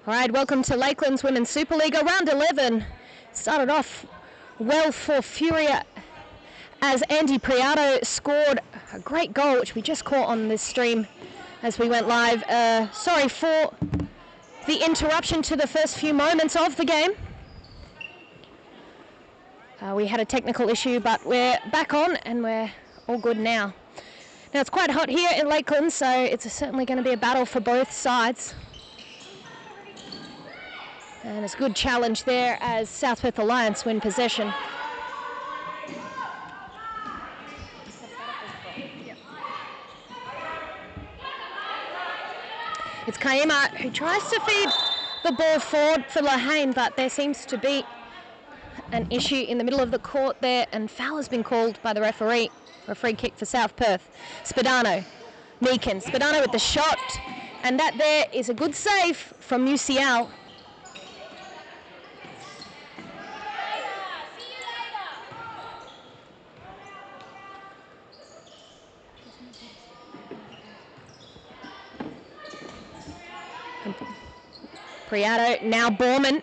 All right, welcome to Lakeland's Women's Super-Liga, round 11. Started off well for Furia as Andy Priato scored a great goal, which we just caught on this stream as we went live. Sorry for the interruption to the first few moments of the game. We had a technical issue, but we're back on and we're all good now. Now, it's quite hot here in Lakeland, so it's certainly going to be a battle for both sides. And it's a good challenge there as South Perth Alliance win possession. It's Kaima who tries to feed the ball forward for Lahane, but there seems to be an issue in the middle of the court there, and foul has been called by the referee for a free kick for South Perth. Spadano, Meekins, Spadano with the shot, and that there is a good save from UCL. Priato, now Borman.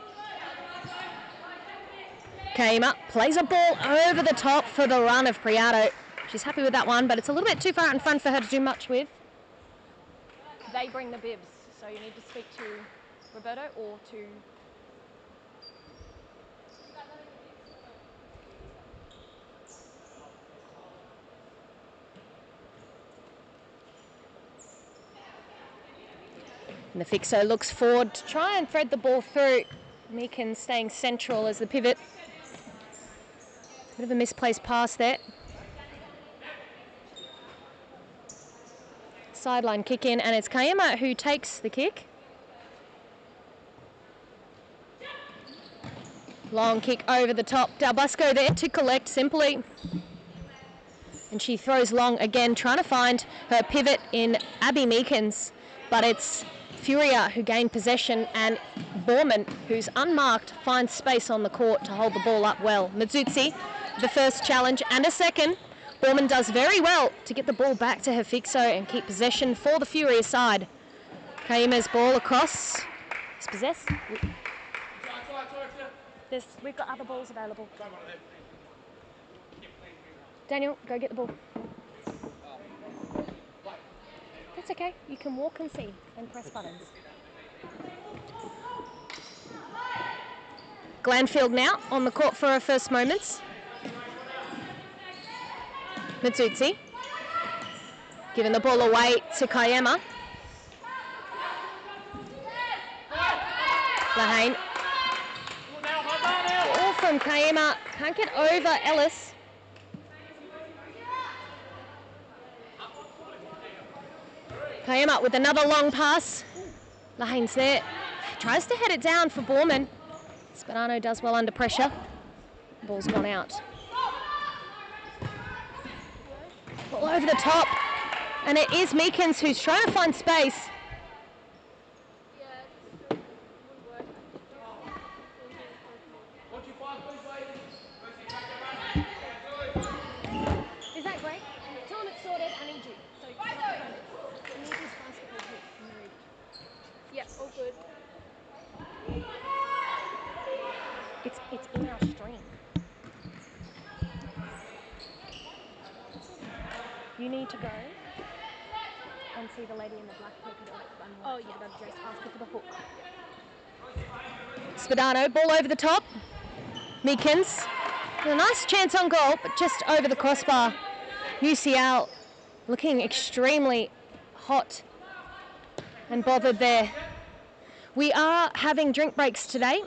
Came up, plays a ball over the top for the run of Priato. She's happy with that one, but it's a little bit too far out in front for her to do much with. They bring the bibs, so you need to speak to Roberto or to... And the fixer looks forward to try and thread the ball through. Meekins staying central as the pivot. Bit of a misplaced pass there. Sideline kick in, and it's Kayama who takes the kick. Long kick over the top. Dalbusco there to collect simply. And she throws long again, trying to find her pivot in Abby Meekins. But it's Furia who gained possession, and Borman, who's unmarked, finds space on the court to hold the ball up well. Mazutsi, the first challenge and a second. Borman does very well to get the ball back to her fixo and keep possession for the Furia side. Kaima's ball across. It's possessed. We've got other balls available. Daniel, go get the ball. That's okay. You can walk and see and press buttons. Glanfield now on the court for her first moments. Matsutsi giving the ball away to Kayama. Lahane. Ball from Kayama. Can't get over Ellis. Kayama with another long pass. Lahane's there. Tries to head it down for Borman. Spadano does well under pressure. Ball's gone out. Ball over the top. And it is Meekins who's trying to find space. Is that great? Tell him it's sorted. I need you. Yep, all good. It's in our stream. You need to go and see the lady in the black polka dot. Oh yeah, that dress. Ask her for the hook. Spadano, ball over the top. Meekins, a nice chance on goal, but just over the crossbar. UCL looking extremely hot and bothered there. We are having drink breaks today.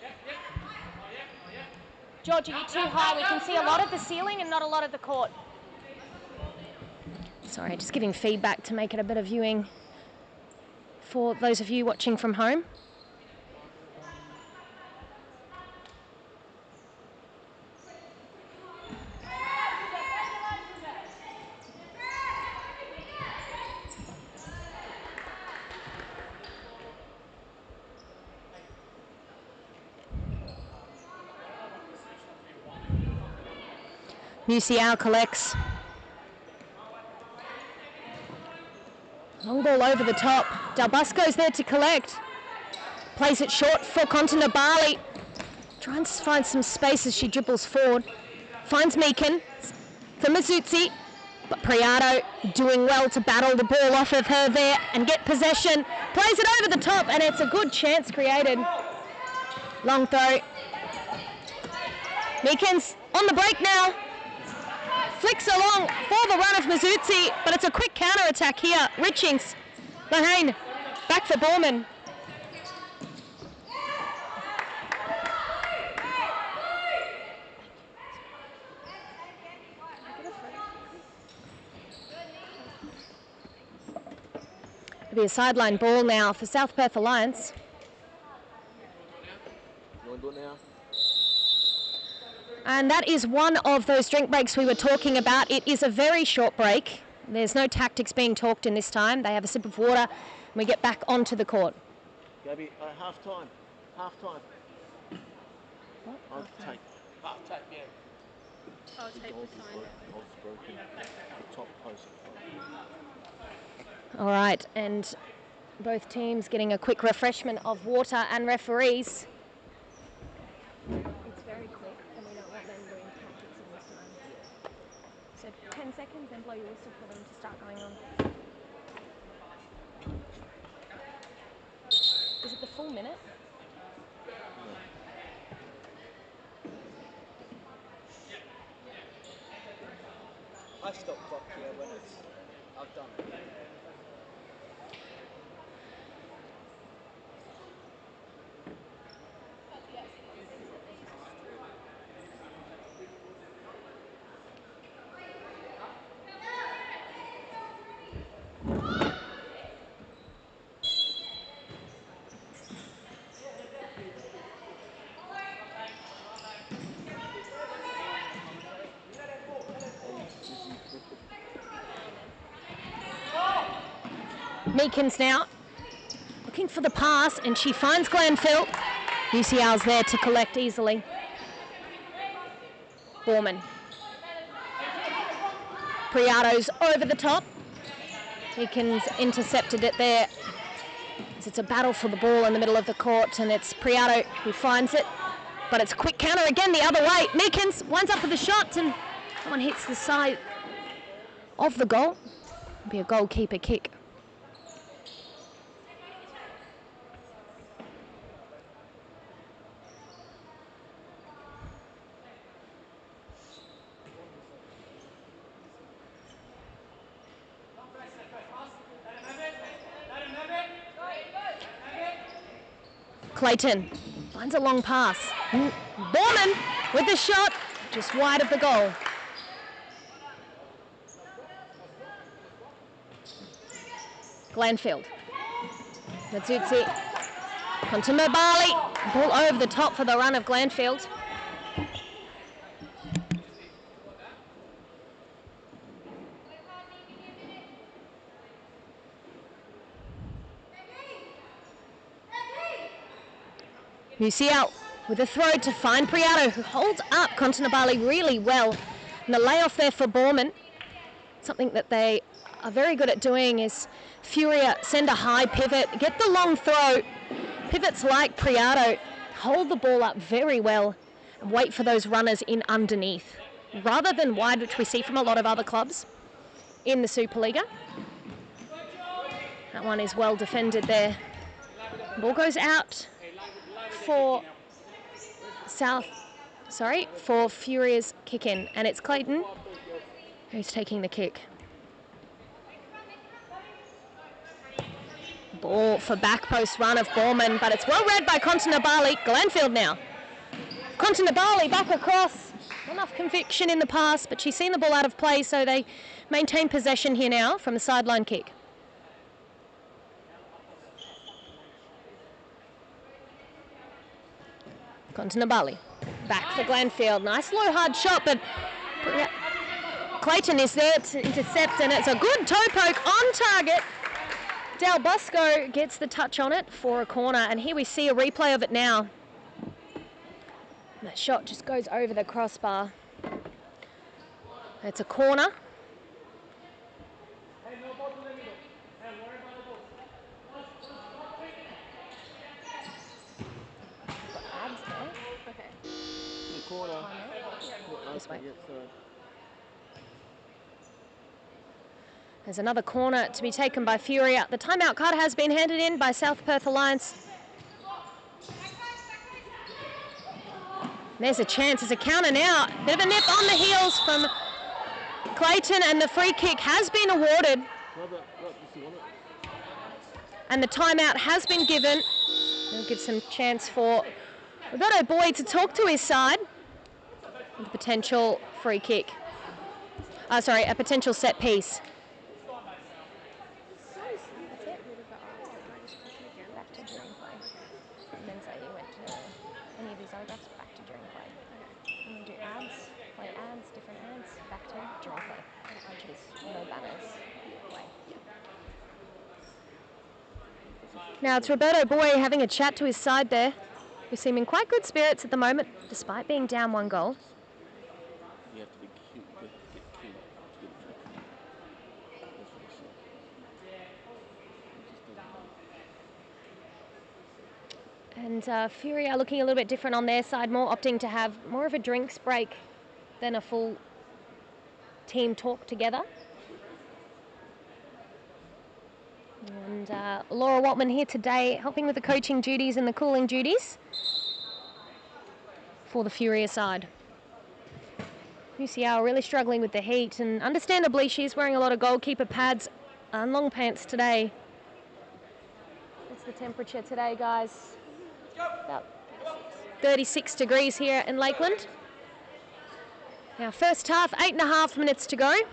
George, are you too high? We can see a lot of the ceiling and not a lot of the court. Sorry, just giving feedback to make it a better viewing for those of you watching from home. UCL collects. Long ball over the top. Dalbusco's there to collect. Plays it short for Kontinabali. Trying to find some space as she dribbles forward. Finds Meekin for Mazuzzi. But Priato doing well to battle the ball off of her there and get possession. Plays it over the top and it's a good chance created. Long throw. Meekins on the break now. Flicks along for the run of Mazuzzi, but it's a quick counter-attack here. Richings, Lahane, back for Borman. It'll be a sideline ball now for South Perth Alliance. You want to do it now? And that is one of those drink breaks we were talking about. It is a very short break. There's no tactics being talked in this time. They have a sip of water and we get back onto the court. Gabby, half time. Half time. What? I'll take. Half tape, yeah. I'll take the sign. It's broken. The top post. All right, and both teams getting a quick refreshment of water and referees. It's very quick, and we don't want them doing tactics in this time. So 10 seconds, then blow your whistle for them to start going on. Is it the full minute? I stop clock here when it's I've done it. Meekins now looking for the pass, and she finds Glanfield. UCL's there to collect easily. Borman. Priato's over the top. Meekins intercepted it there. It's a battle for the ball in the middle of the court, and it's Priato who finds it. But it's a quick counter again the other way. Meekins winds up with a shot, and someone hits the side of the goal. It'll be a goalkeeper kick. Clayton finds a long pass. Borman with the shot, just wide of the goal. Glanfield. Mazuzzi. Kontimobali. Ball over the top for the run of Glanfield. UCL with a throw to find Priato, who holds up Kontinabali really well. And the layoff there for Borman. Something that they are very good at doing is Furia send a high pivot, get the long throw. Pivots like Priato hold the ball up very well and wait for those runners in underneath, rather than wide, which we see from a lot of other clubs in the Supa-Liga. That one is well defended there. Ball goes out for for Furia's kick in, and it's Clayton who's taking the kick. Ball for back post run of Borman, but it's well read by Kontinabali. Glanfield now. Kontinabali back across. Not enough conviction in the pass, but she's seen the ball out of play, so they maintain possession here now from a sideline kick. Kontinabali. Back for Glanfield. Nice low hard shot, but Clayton is there to intercept, and it's a good toe poke on target. Del Bosco gets the touch on it for a corner, and here we see a replay of it now. And that shot just goes over the crossbar. It's a corner. This way. Okay, yeah, so There's another corner to be taken by Furia. The timeout card has been handed in by South Perth Alliance. There's a chance, there's a counter now. Bit of a nip on the heels from Clayton, and the free kick has been awarded. And the timeout has been given. It'll give some chance for Roberto Boyd to talk to his side with a potential free kick. A potential set piece. Back to during play. And then say you went to any of these autographs, back to during play. And we do ads, play ads, different ads, back to during play. Which is no banners. Play. Now it's Roberto Boy having a chat to his side there, who seem in quite good spirits at the moment, despite being down 1 goal. you have to be cute. You have to get cute to get a free kick. That's what he said. He just doesn't know. And Fury are looking a little bit different on their side, more opting to have more of a drinks break than a full team talk together. And Laura Waltman here today, helping with the coaching duties and the cooling duties for the Furia side. UCL really struggling with the heat, and understandably she's wearing a lot of goalkeeper pads and long pants today. What's the temperature today, guys? About 36 degrees here in Lakeland. Now first half, 8.5 minutes to go. As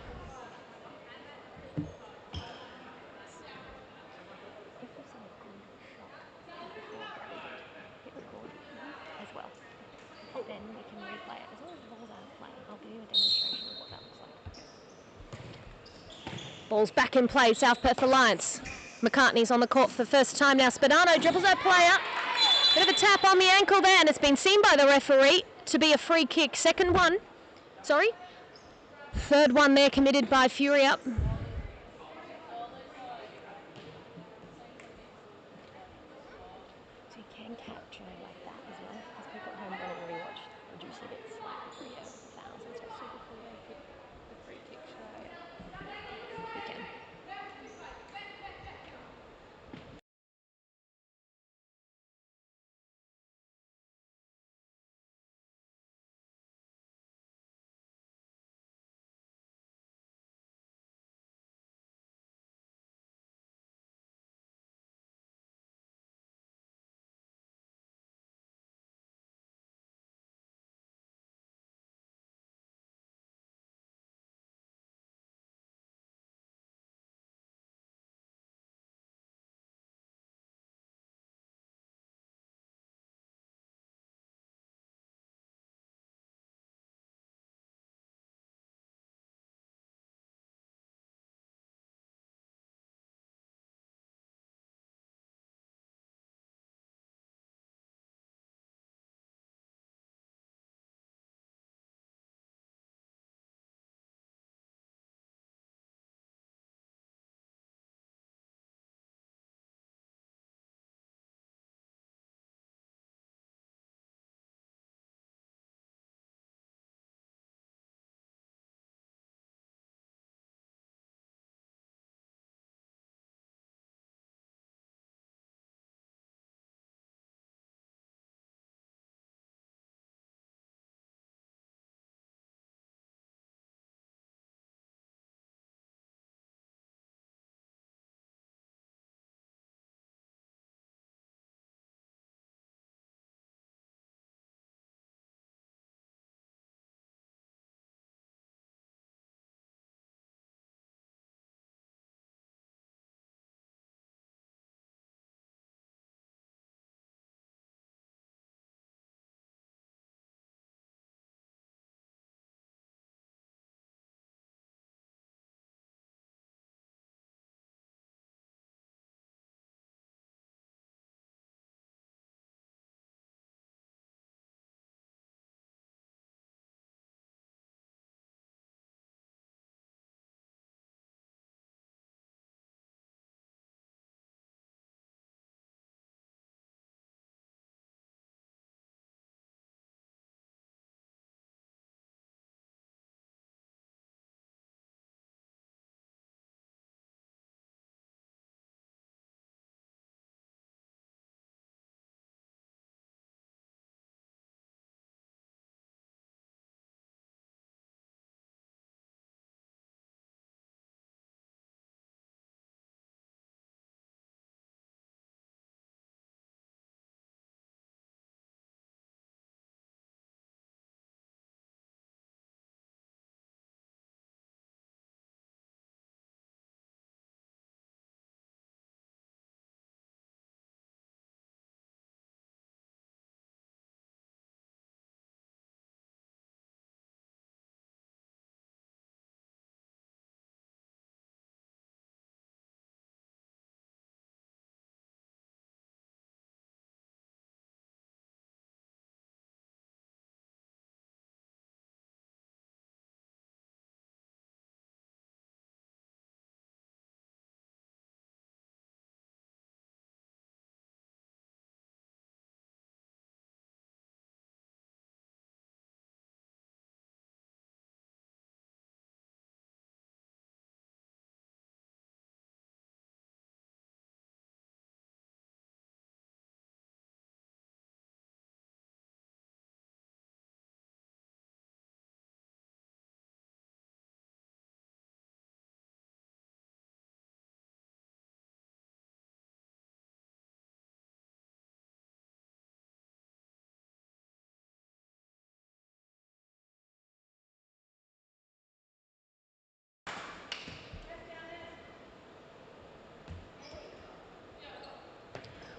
well. Then we can replay it. As long as the ball's out of play, I'll give you a demonstration of what that looks like. Ball's back in play, South Perth Alliance. McCartney's on the court for the first time now. Spadano dribbles that player. Bit of a tap on the ankle there, and it's been seen by the referee to be a free kick. Third one there committed by Furia. So you can capture like that as well, because people at home want to rewatch the juicy bits like the Furia fouls and stuff. So before they put the free kick shot. You can.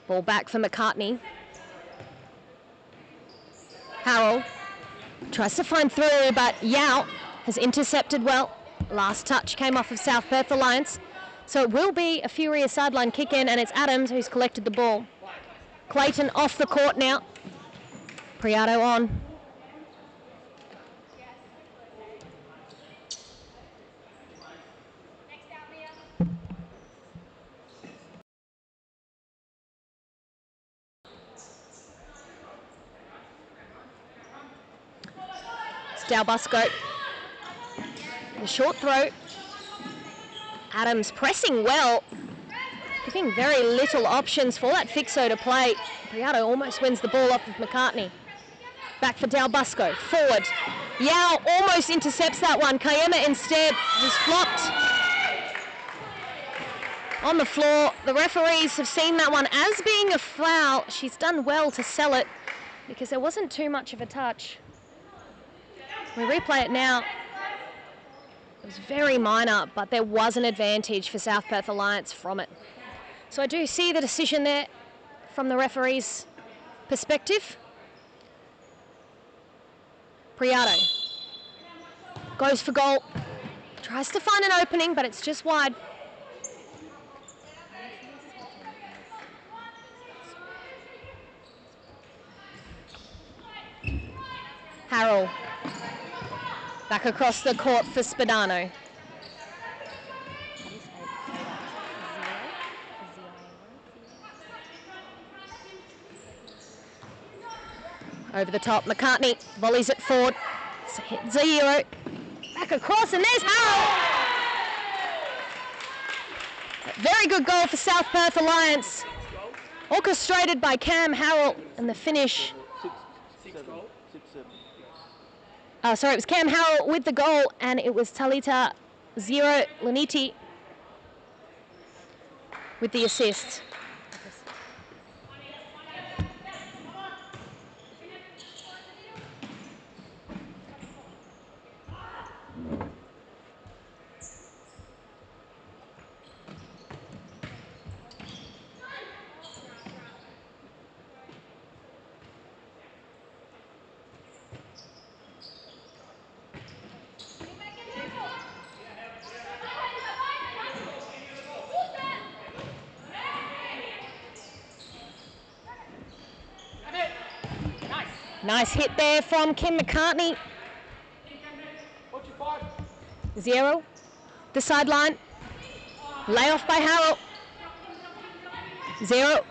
Ball back for McCartney. Harrell tries to find through, but Yao has intercepted well. Last touch came off of South Perth Alliance. So it will be a Furia sideline kick in, and it's Adams who's collected the ball. Clayton off the court now. Priato on. It's Dalbusco. The short throw. Adams pressing well, giving very little options for that Fixo to play. Priato almost wins the ball off of McCartney. Back for Dalbusco, forward. Yao almost intercepts that one. Kayema instead has flopped on the floor. The referees have seen that one as being a foul. She's done well to sell it because there wasn't too much of a touch. We replay it now. It was very minor, but there was an advantage for South Perth Alliance from it. So I do see the decision there from the referee's perspective. Priato goes for goal. Tries to find an opening, but it's just wide. Harrell. Back across the court for Spadano. Over the top, McCartney volleys it forward. Zero. Back across, and there's Harrell. Very good goal for South Perth Alliance. Orchestrated by Cam Harrell, and the finish. Sorry, it was Cam Harrell with the goal, and it was Talita Zero Laniti with the assist. Nice hit there from Kim McCartney. Zero. The sideline. Layoff by Harrell. Zero.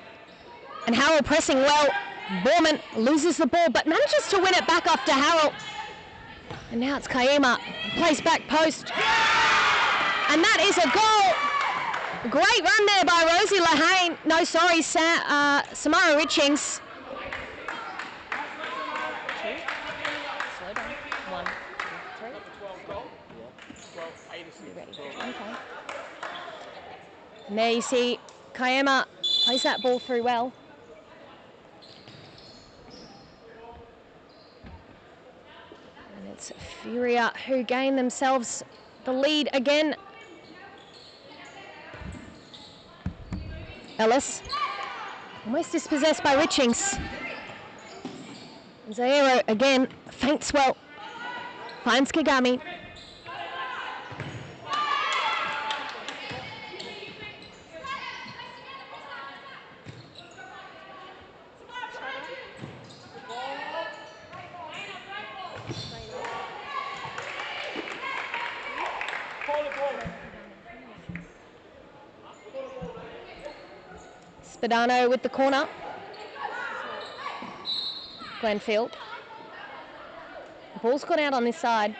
And Harrell pressing well. Borman loses the ball, but manages to win it back off to Harrell. And now it's Kayema. Plays back post. And that is a goal. Great run there by Rosie Lahane. No, sorry, Samara Richings. Okay. And there you see Kayema plays that ball through well. And it's Furia who gain themselves the lead again. Ellis, almost dispossessed by Richings. Zairo again, feints well, finds Kagami. Spadano with the corner. Glenfield. The ball's gone out on this side.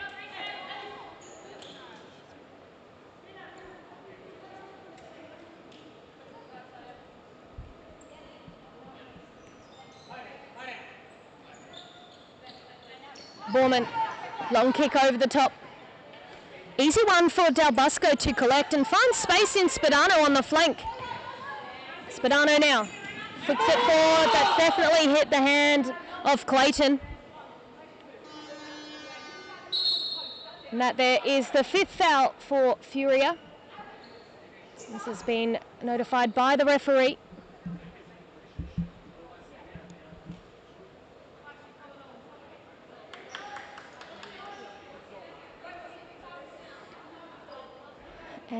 Borman, long kick over the top. Easy one for Dalbusco to collect and find space in Spadano on the flank. Spadano now flicks it forward. That's definitely hit the hand of Clayton. And that there is the fifth foul for Furia. This has been notified by the referee.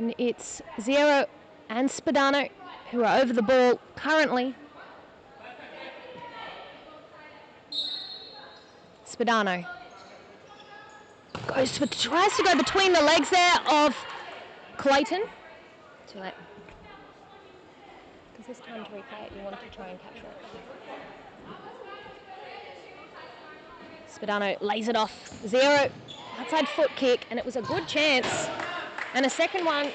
And it's Zero and Spadano who are over the ball currently. Spadano tries to go between the legs there of Clayton. Too late. Because this time to replay it, you want to try and capture it. Spadano lays it off. Zero, outside foot kick, and it was a good chance. And a second one.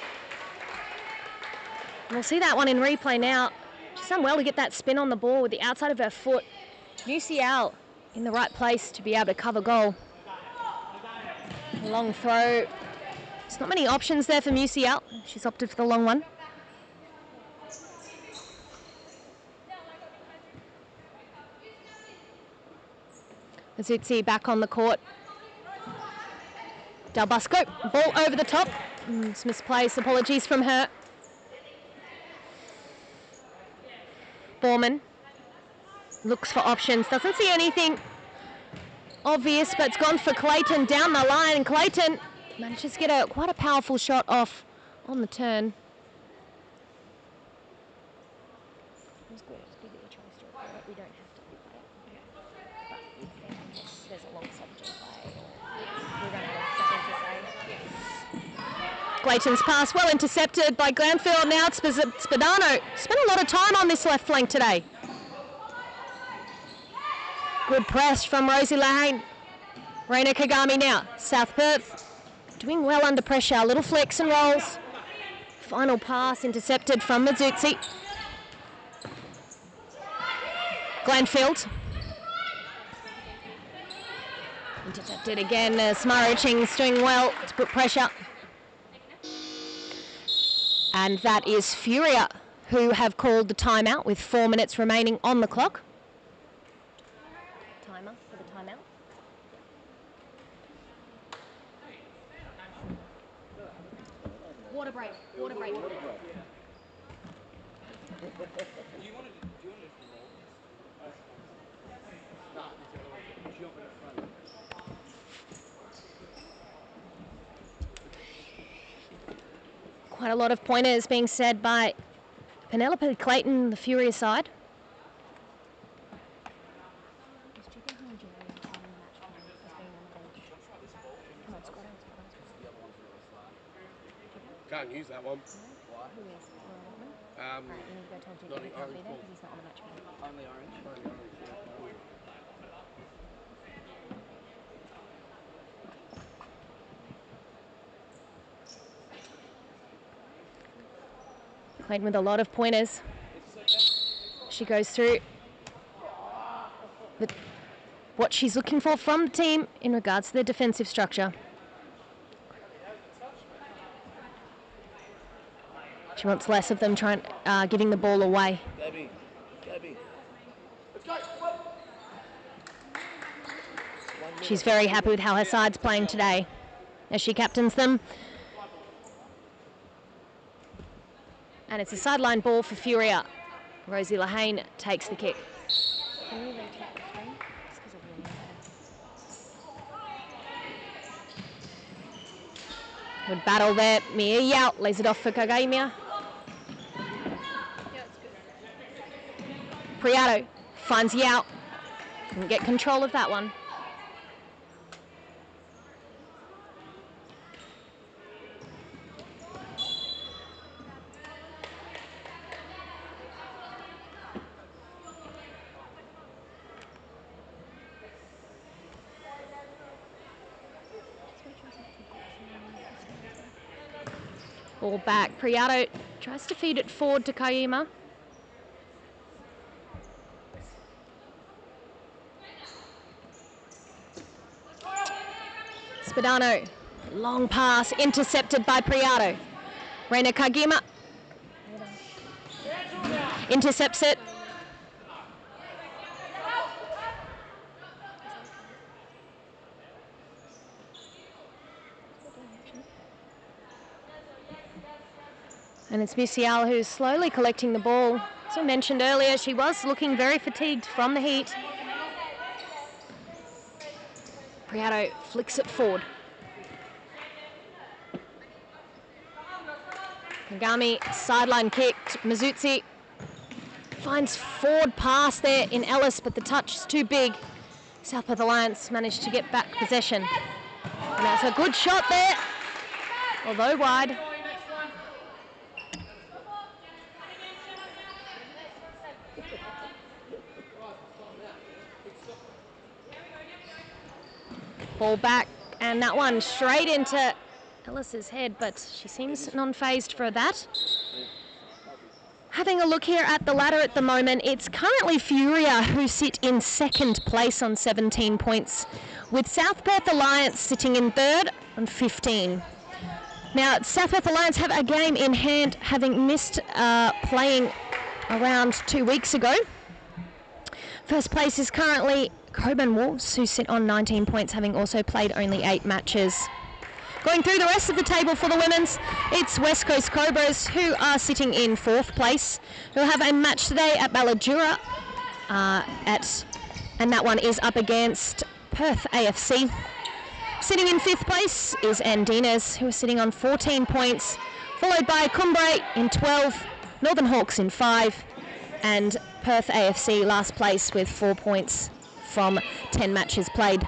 We'll see that one in replay now. She's done well to get that spin on the ball with the outside of her foot. UCL in the right place to be able to cover goal. Long throw. There's not many options there for UCL. She's opted for the long one. Azutzi back on the court. Del Busco, ball over the top. It's misplaced, apologies from her. Borman looks for options, doesn't see anything obvious, but it's gone for Clayton down the line, and Clayton manages to get quite a powerful shot off on the turn. It's good that you chose to record it. We don't have to replay it. But you'd think in case there's a long stoppage in play or we're going to have something to say. Clayton's pass well intercepted by Glanfield. Now it's Spadano. Spent a lot of time on this left flank today. Good press from Rosie Lahane. Reina Kagami now. South Perth doing well under pressure. Little flicks and rolls. Final pass intercepted from Mazuzzi. Glanfield. Intercepted again. Smaraching's doing well to put pressure. And that is Furia, who have called the timeout with 4 minutes remaining on the clock. Timer for the timeout. Water break, water break. Quite a lot of pointers being said by Penelope Clayton, the Furia side. Can't use that one. Not the orange ball. Only orange. Clayton with a lot of pointers. She goes through what she's looking for from the team in regards to their defensive structure. She wants less of them giving the ball away. Gabby. She's very happy with how her side's playing today as she captains them. And it's a sideline ball for Furia. Rosie Lahane takes the kick. Good battle there. Mia Yao lays it off for Kagamia. Priato finds Yao. Can get control of that one. Ball back. Priato tries to feed it forward to Kaima. Spadano, long pass intercepted by Priato. Reina Kagima intercepts it. And it's Musial who's slowly collecting the ball. As I mentioned earlier, she was looking very fatigued from the heat. Priato flicks it forward. Kagami sideline kicked. Mizutsi finds forward pass there in Ellis, but the touch is too big. South Perth Alliance managed to get back possession. And that's a good shot there, although wide. Ball back, and that one straight into Ellis's head, but she seems non-phased for that. Having a look here at the ladder at the moment, it's currently Furia who sit in second place on 17 points, with South Perth Alliance sitting in third on 15. Now, South Perth Alliance have a game in hand, having missed playing around 2 weeks ago. First place is currently Coburn Wolves, who sit on 19 points, having also played only 8 matches. Going through the rest of the table for the women's, it's West Coast Cobras, who are sitting in 4th place, who have a match today at Balladura, and that one is up against Perth AFC. Sitting in 5th place is Andinas, who are sitting on 14 points, followed by Cumbrae in 12, Northern Hawks in 5, and Perth AFC last place with 4 points from 10 matches played.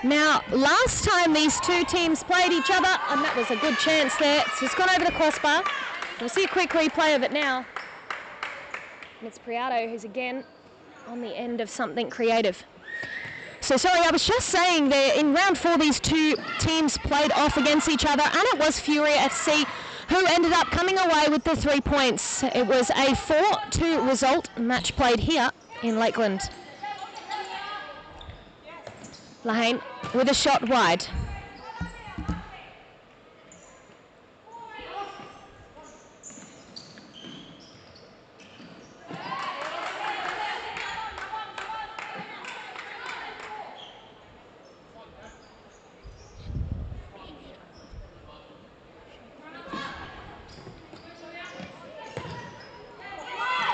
Now, last time these two teams played each other, and that was a good chance there. It's just gone over the crossbar. We'll see a quick replay of it now. And it's Priato who's again on the end of something creative. So sorry, I was just saying there in round 4 these two teams played off against each other, and it was Furia FC who ended up coming away with the 3 points. It was a 4-2 result, match played here in Lakeland. Lahane with a shot wide.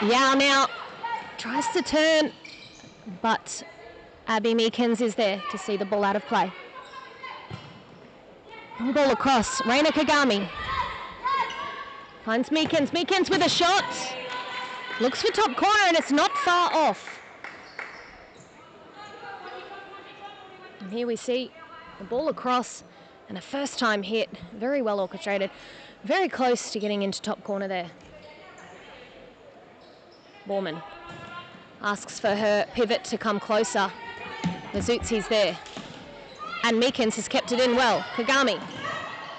Yao now tries to turn, but Abby Meekins is there to see the ball out of play. Long ball across, Reina Kagami. Finds Meekins, Meekins with a shot. Looks for top corner and it's not far off. And here we see the ball across and a first time hit, very well orchestrated, very close to getting into top corner there. Borman asks for her pivot to come closer. Mazutsi's there. And Meekins has kept it in well. Kagami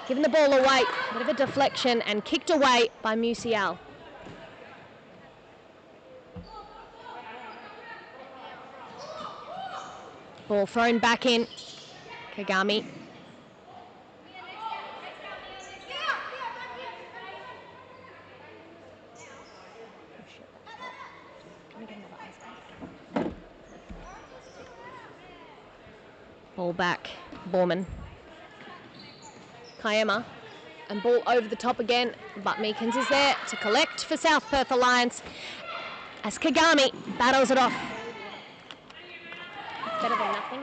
giving the ball away. Bit of a deflection and kicked away by Musial. Ball thrown back in. Kagami. Ball back, Borman. Kayema, and ball over the top again, but Meekins is there to collect for South Perth Alliance as Kagami battles it off. Better than nothing.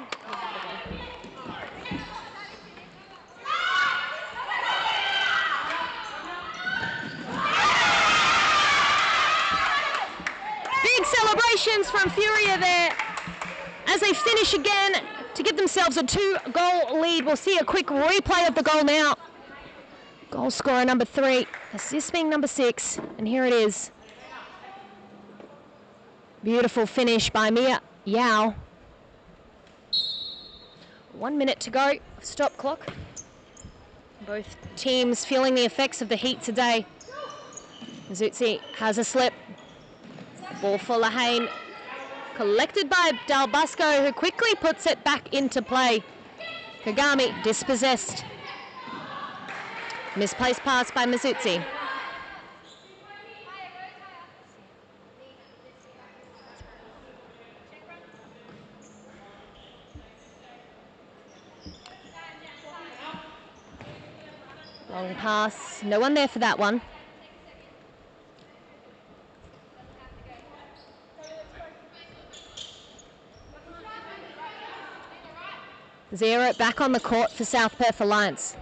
Big celebrations from Furia there as they finish again to give themselves a 2-goal lead. We'll see a quick replay of the goal now. Goal scorer number 3, assist being number 6, and here it is. Beautiful finish by Mia Yao. 1 minute to go, stop clock. Both teams feeling the effects of the heat today. Zutzi has a slip. Ball for Lahane. Collected by Dalbusco, who quickly puts it back into play. Kagami dispossessed. Misplaced pass by Mizutsi. Long pass, no one there for that one. Zero back on the court for South Perth Alliance.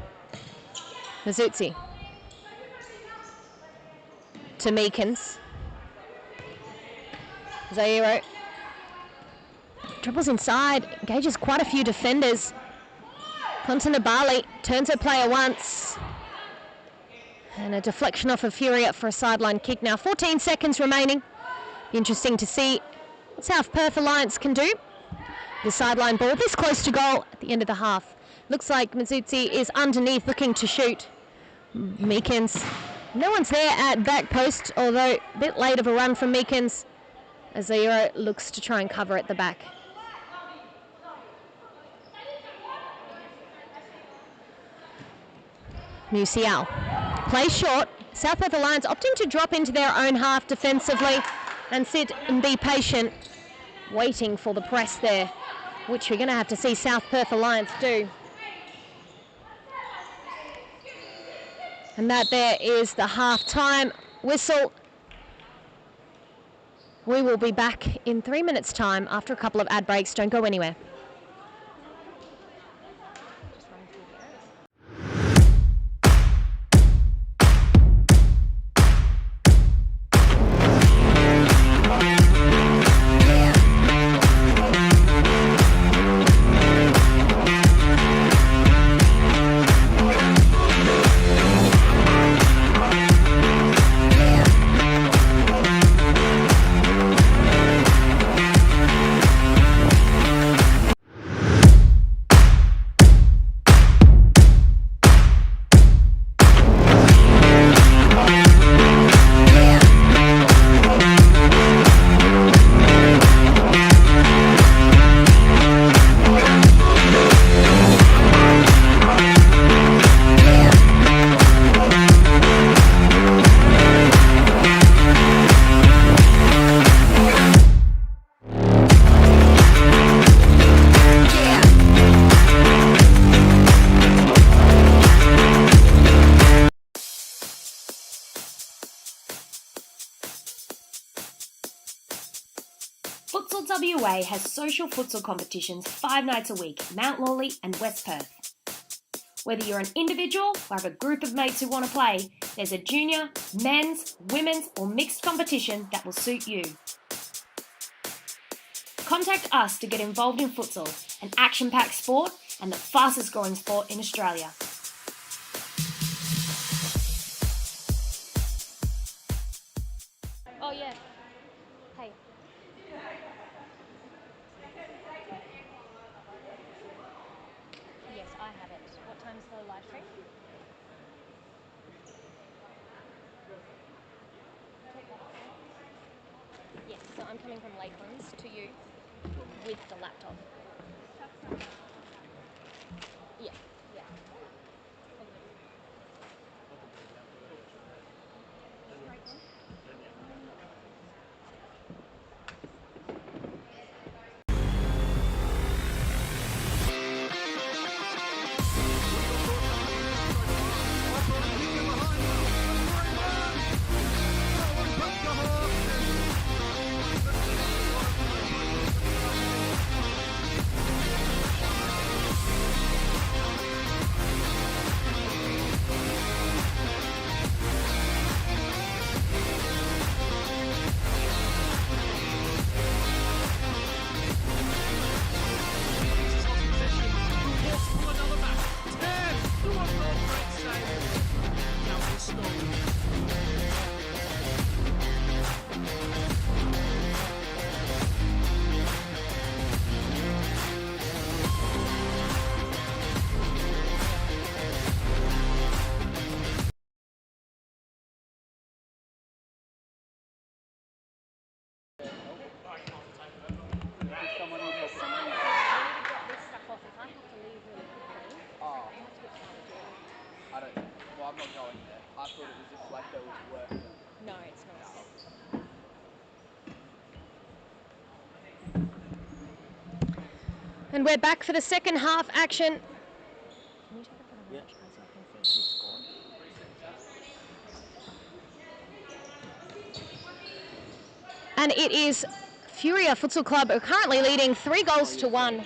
Mazuzzi to Meekins. Zairo dribbles inside, engages quite a few defenders. Kontanabali turns her player once. And a deflection off of Furia for a sideline kick now. 14 seconds remaining. Be interesting to see what South Perth Alliance can do. The sideline ball this close to goal at the end of the half. Looks like Mazuzzi is underneath looking to shoot. Meekins. No one's there at back post, although a bit late of a run from Meekins as Zairo looks to try and cover at the back. Musial plays short. South Perth Alliance opting to drop into their own half defensively and sit and be patient, waiting for the press there, which we're going to have to see South Perth Alliance do. And that there is the half-time whistle. We will be back in 3 minutes' time after a couple of ad breaks. Don't go anywhere. Futsal WA has social futsal competitions 5 nights a week at Mount Lawley and West Perth. Whether you're an individual or have a group of mates who want to play, there's a junior, men's, women's or mixed competition that will suit you. Contact us to get involved in futsal, an action-packed sport and the fastest growing sport in Australia. Oh yeah. Hey. Yes, I have it. What time's the live stream? Yes, so I'm coming from Lakelands to you with the laptop. Yeah, yeah. I'm not going there. I thought it was just like there was work. No, it's not. And we're back for the second half action. Can you take a photo of each guy so I can see who scored? And it is Furia Futsal Club are currently leading 3-1.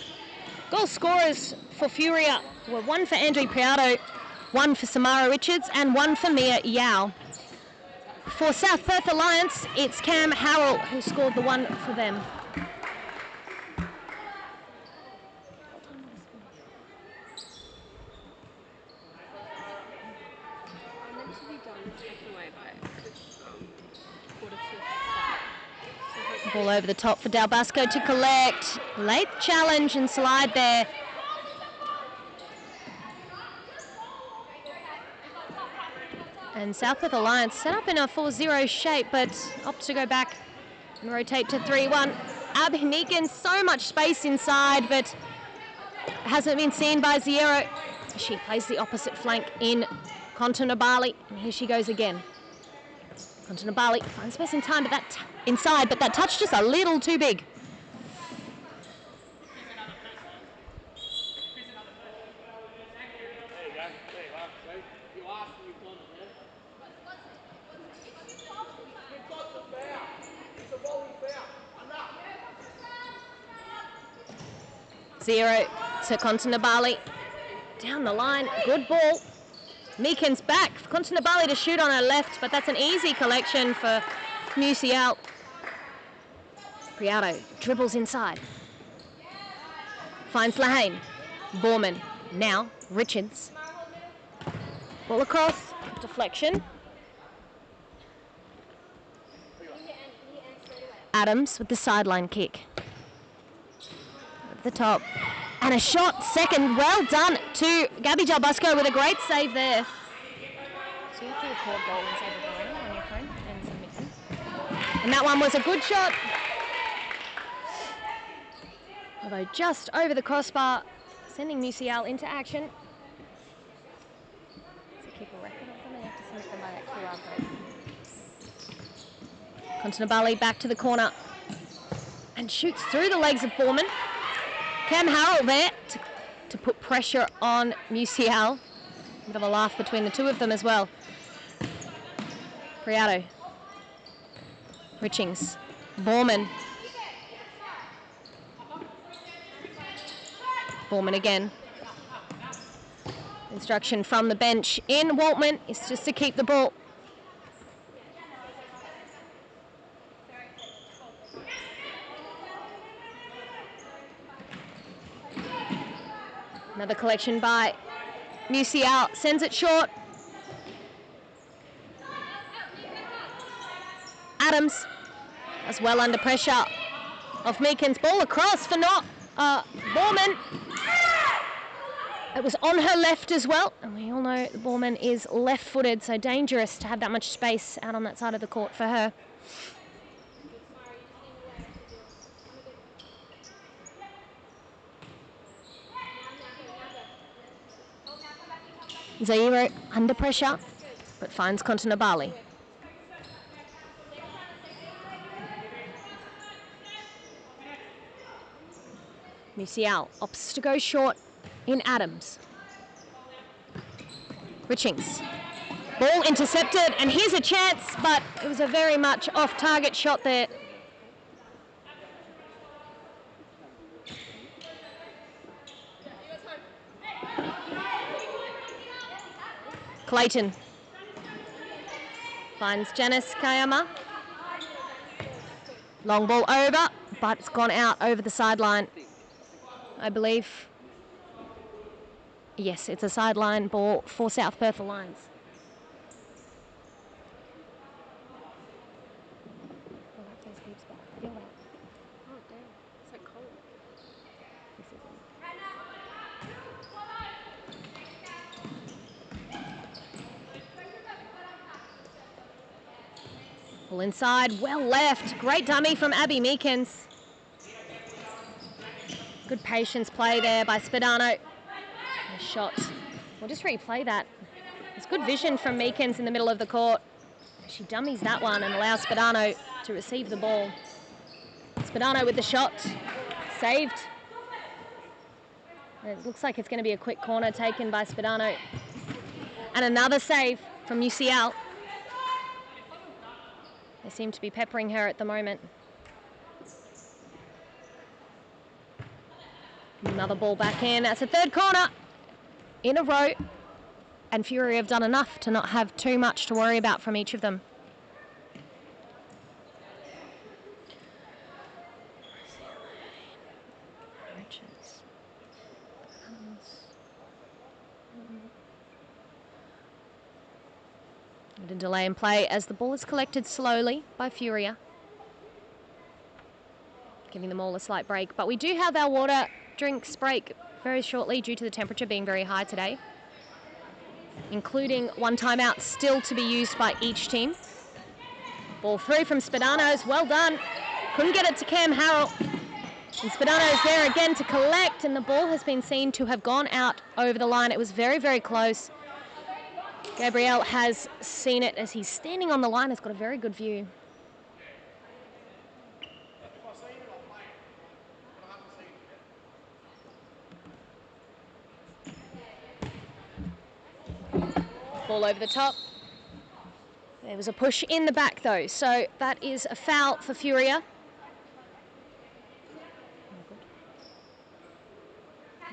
Goal scorers for Furia were one for Andrew Priato, one for Samara Richards, and one for Mia Yao. For South Perth Alliance, it's Cam Harrell who scored the one for them. I'm meant to be done taken away by quarter to 5. Ball over the top for Dalbasco to collect. Late challenge and slide there. And South Perth Alliance set up in a 4-0 shape, but opt to go back and rotate to 3-1. Abby Meekins, so much space inside, but hasn't been seen by Ziero. She plays the opposite flank in Kontinabali, and here she goes again. Kontinabali finds space in time, but inside, but that touch just a little too big. Zero to Kontinabali. Down the line, good ball. Meekins back, Kontinabali to shoot on her left, but that's an easy collection for Musial. Priato dribbles inside. Finds Lahane. Borman. Now Richards. Ball across. Deflection. Adams with the sideline kick. At the top. And a shot, second. Well done to Gabby Jalbusco with a great save there. So you have to record goal inside the round on your phone and submit them. And that one was a good shot. Although just over the crossbar, sending Musial into action. So keep a record of them and you have to submit them by that QR code. Kontinabali back to the corner and shoots through the legs of Borman. Cam Harrell there to put pressure on Musial. Bit of a laugh between the two of them as well. Priato. Richings. Borman. Borman again. Instruction from the bench in Waltman is just to keep the ball. Another collection by Musial, sends it short. Adams as well under pressure of Meekins. Ball across for Borman. It was on her left as well, and we all know the Borman is left-footed, so dangerous to have that much space out on that side of the court for her. Zairo under pressure, but finds Kontinabali. Musial opts to go short in Adams. Richings. Ball intercepted, and here's a chance, but it was a very much off-target shot there. Clayton finds Janice Kayama. Long ball over, but it's gone out over the sideline, I believe. Yes, it's a sideline ball for South Perth Alliance. Oh, that feels heaps bad. Feel that. Oh, damn. It's like cold. This isn't. Ball inside, well left. Great dummy from Abby Meekins. Good patience play there by Spadano. A shot. We'll just replay that. It's good vision from Meekins in the middle of the court. She dummies that one and allows Spadano to receive the ball. Spadano with the shot. Saved. And it looks like it's going to be a quick corner taken by Spadano. And another save from UCL. They seem to be peppering her at the moment. Another ball back in. That's a third corner in a row. And Furia have done enough to not have too much to worry about from each of them. A delay in play as the ball is collected slowly by Furia, giving them all a slight break. But we do have our water drinks break very shortly due to the temperature being very high today, including one timeout still to be used by each team. Ball through from Spadano's, well done. Couldn't get it to Cam Harrell. And Spadano's there again to collect, and the ball has been seen to have gone out over the line. It was very, very close. Gabriel has seen it as he's standing on the line, has got a very good view. Ball over the top. There was a push in the back though, so that is a foul for Furia.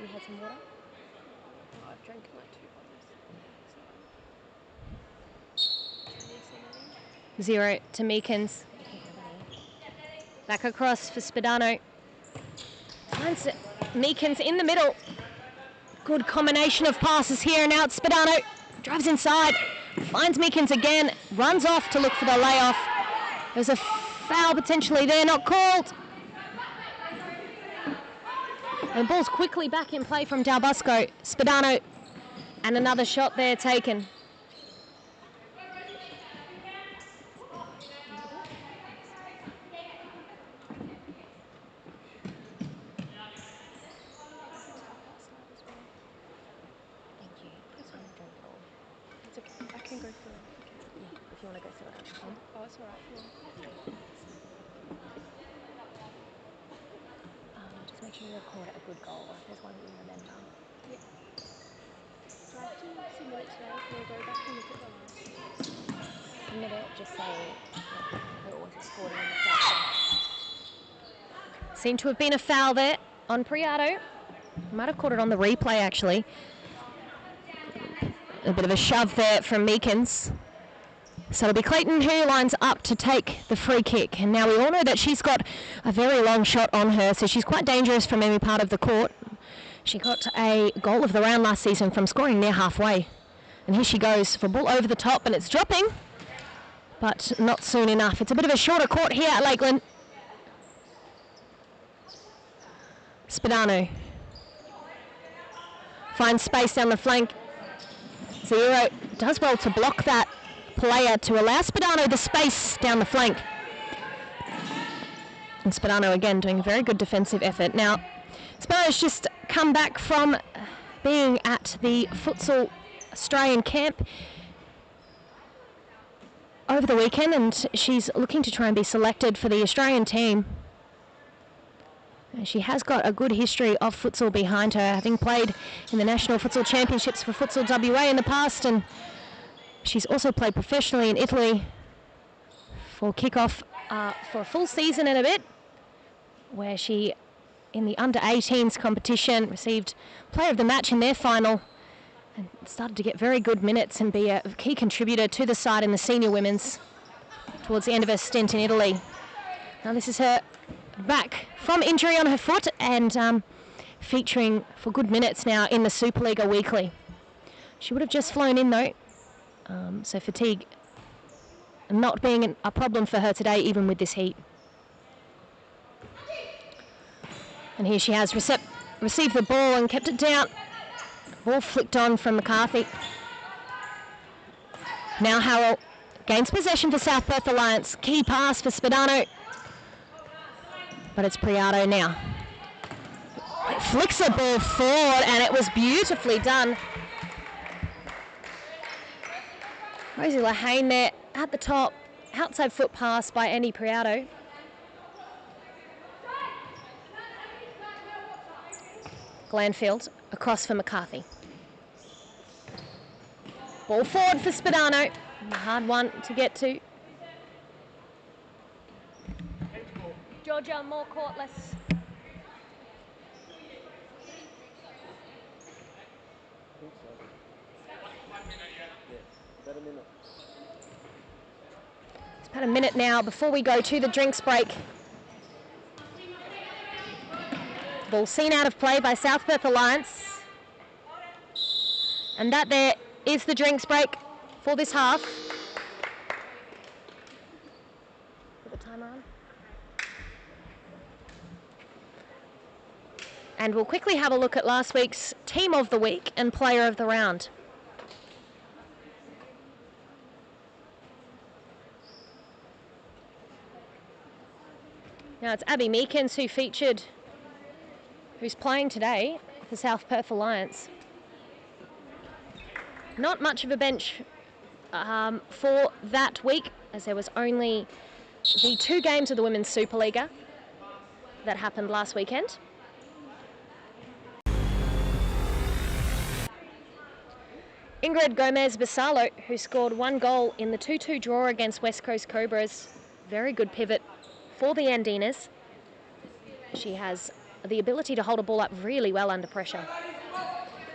You had some water? Oh, I've drank like 2 bottles. 0 to Meekins. Back across for Spadano. Finds Meekins in the middle. Good combination of passes here, and now it's Spadano. Drives inside, finds Meekins again, runs off to look for the layoff. There's a foul potentially there, not called. And the ball's quickly back in play from Dalbusco. Spadano, and another shot there taken. It's okay. I can go through it. Yeah, if you want to go through it. Oh, it's alright. Just make sure you record a good goal. If there's one that you remember. Yeah. Do I have to submit it today? Can I go back and look at the last one? Submit it, just say we're always recording in the start. Seemed to have been a foul there on Priato. Might have caught it on the replay actually. A bit of a shove there from Meekins. So it'll be Clayton who lines up to take the free kick. And now we all know that she's got a very long shot on her, so she's quite dangerous from any part of the court. She got a goal of the round last season from scoring near halfway. And here she goes for a ball over the top, and it's dropping, but not soon enough. It's a bit of a shorter court here at Lakeland. Spadano finds space down the flank. Zero does well to block that player to allow Spadano the space down the flank. And Spadano again doing a very good defensive effort. Now, Spadano's just come back from being at the Futsal Australian camp over the weekend, and she's looking to try and be selected for the Australian team. And she has got a good history of futsal behind her, having played in the National Futsal Championships for Futsal WA in the past, and she's also played professionally in Italy for kick-off for a full season and a bit, where she, in the under-18s competition, received Player of the Match in their final and started to get very good minutes and be a key contributor to the side in the senior women's towards the end of her stint in Italy. Now this is her back from injury on her foot and featuring for good minutes now in the Supa-Liga weekly. She would have just flown in though, so fatigue not being a problem for her today, even with this heat. And here she has received the ball and kept it down. Ball flicked on from McCarthy. Now Harrell gains possession for South Perth Alliance. Key pass for Spadano. But it's Priato now. It flicks the ball forward and it was beautifully done. Rosie Lahane there at the top. Outside foot pass by Andy Priato. Glanfield across for McCarthy. Ball forward for Spadano. A hard one to get to. Georgia, more courtless. About a minute now before we go to the drinks break. Ball seen out of play by South Perth Alliance. And that there is the drinks break for this half. Put the timer on. And we'll quickly have a look at last week's Team of the Week and Player of the Round. Now it's Abby Meekins who's playing today for South Perth Alliance. Not much of a bench for that week, as there was only the 2 games of the Women's Supa-Liga that happened last weekend. Ingrid Gomez-Basalo, who scored 1 goal in the 2-2 draw against West Coast Cobras. Very good pivot for the Andinas. She has the ability to hold a ball up really well under pressure.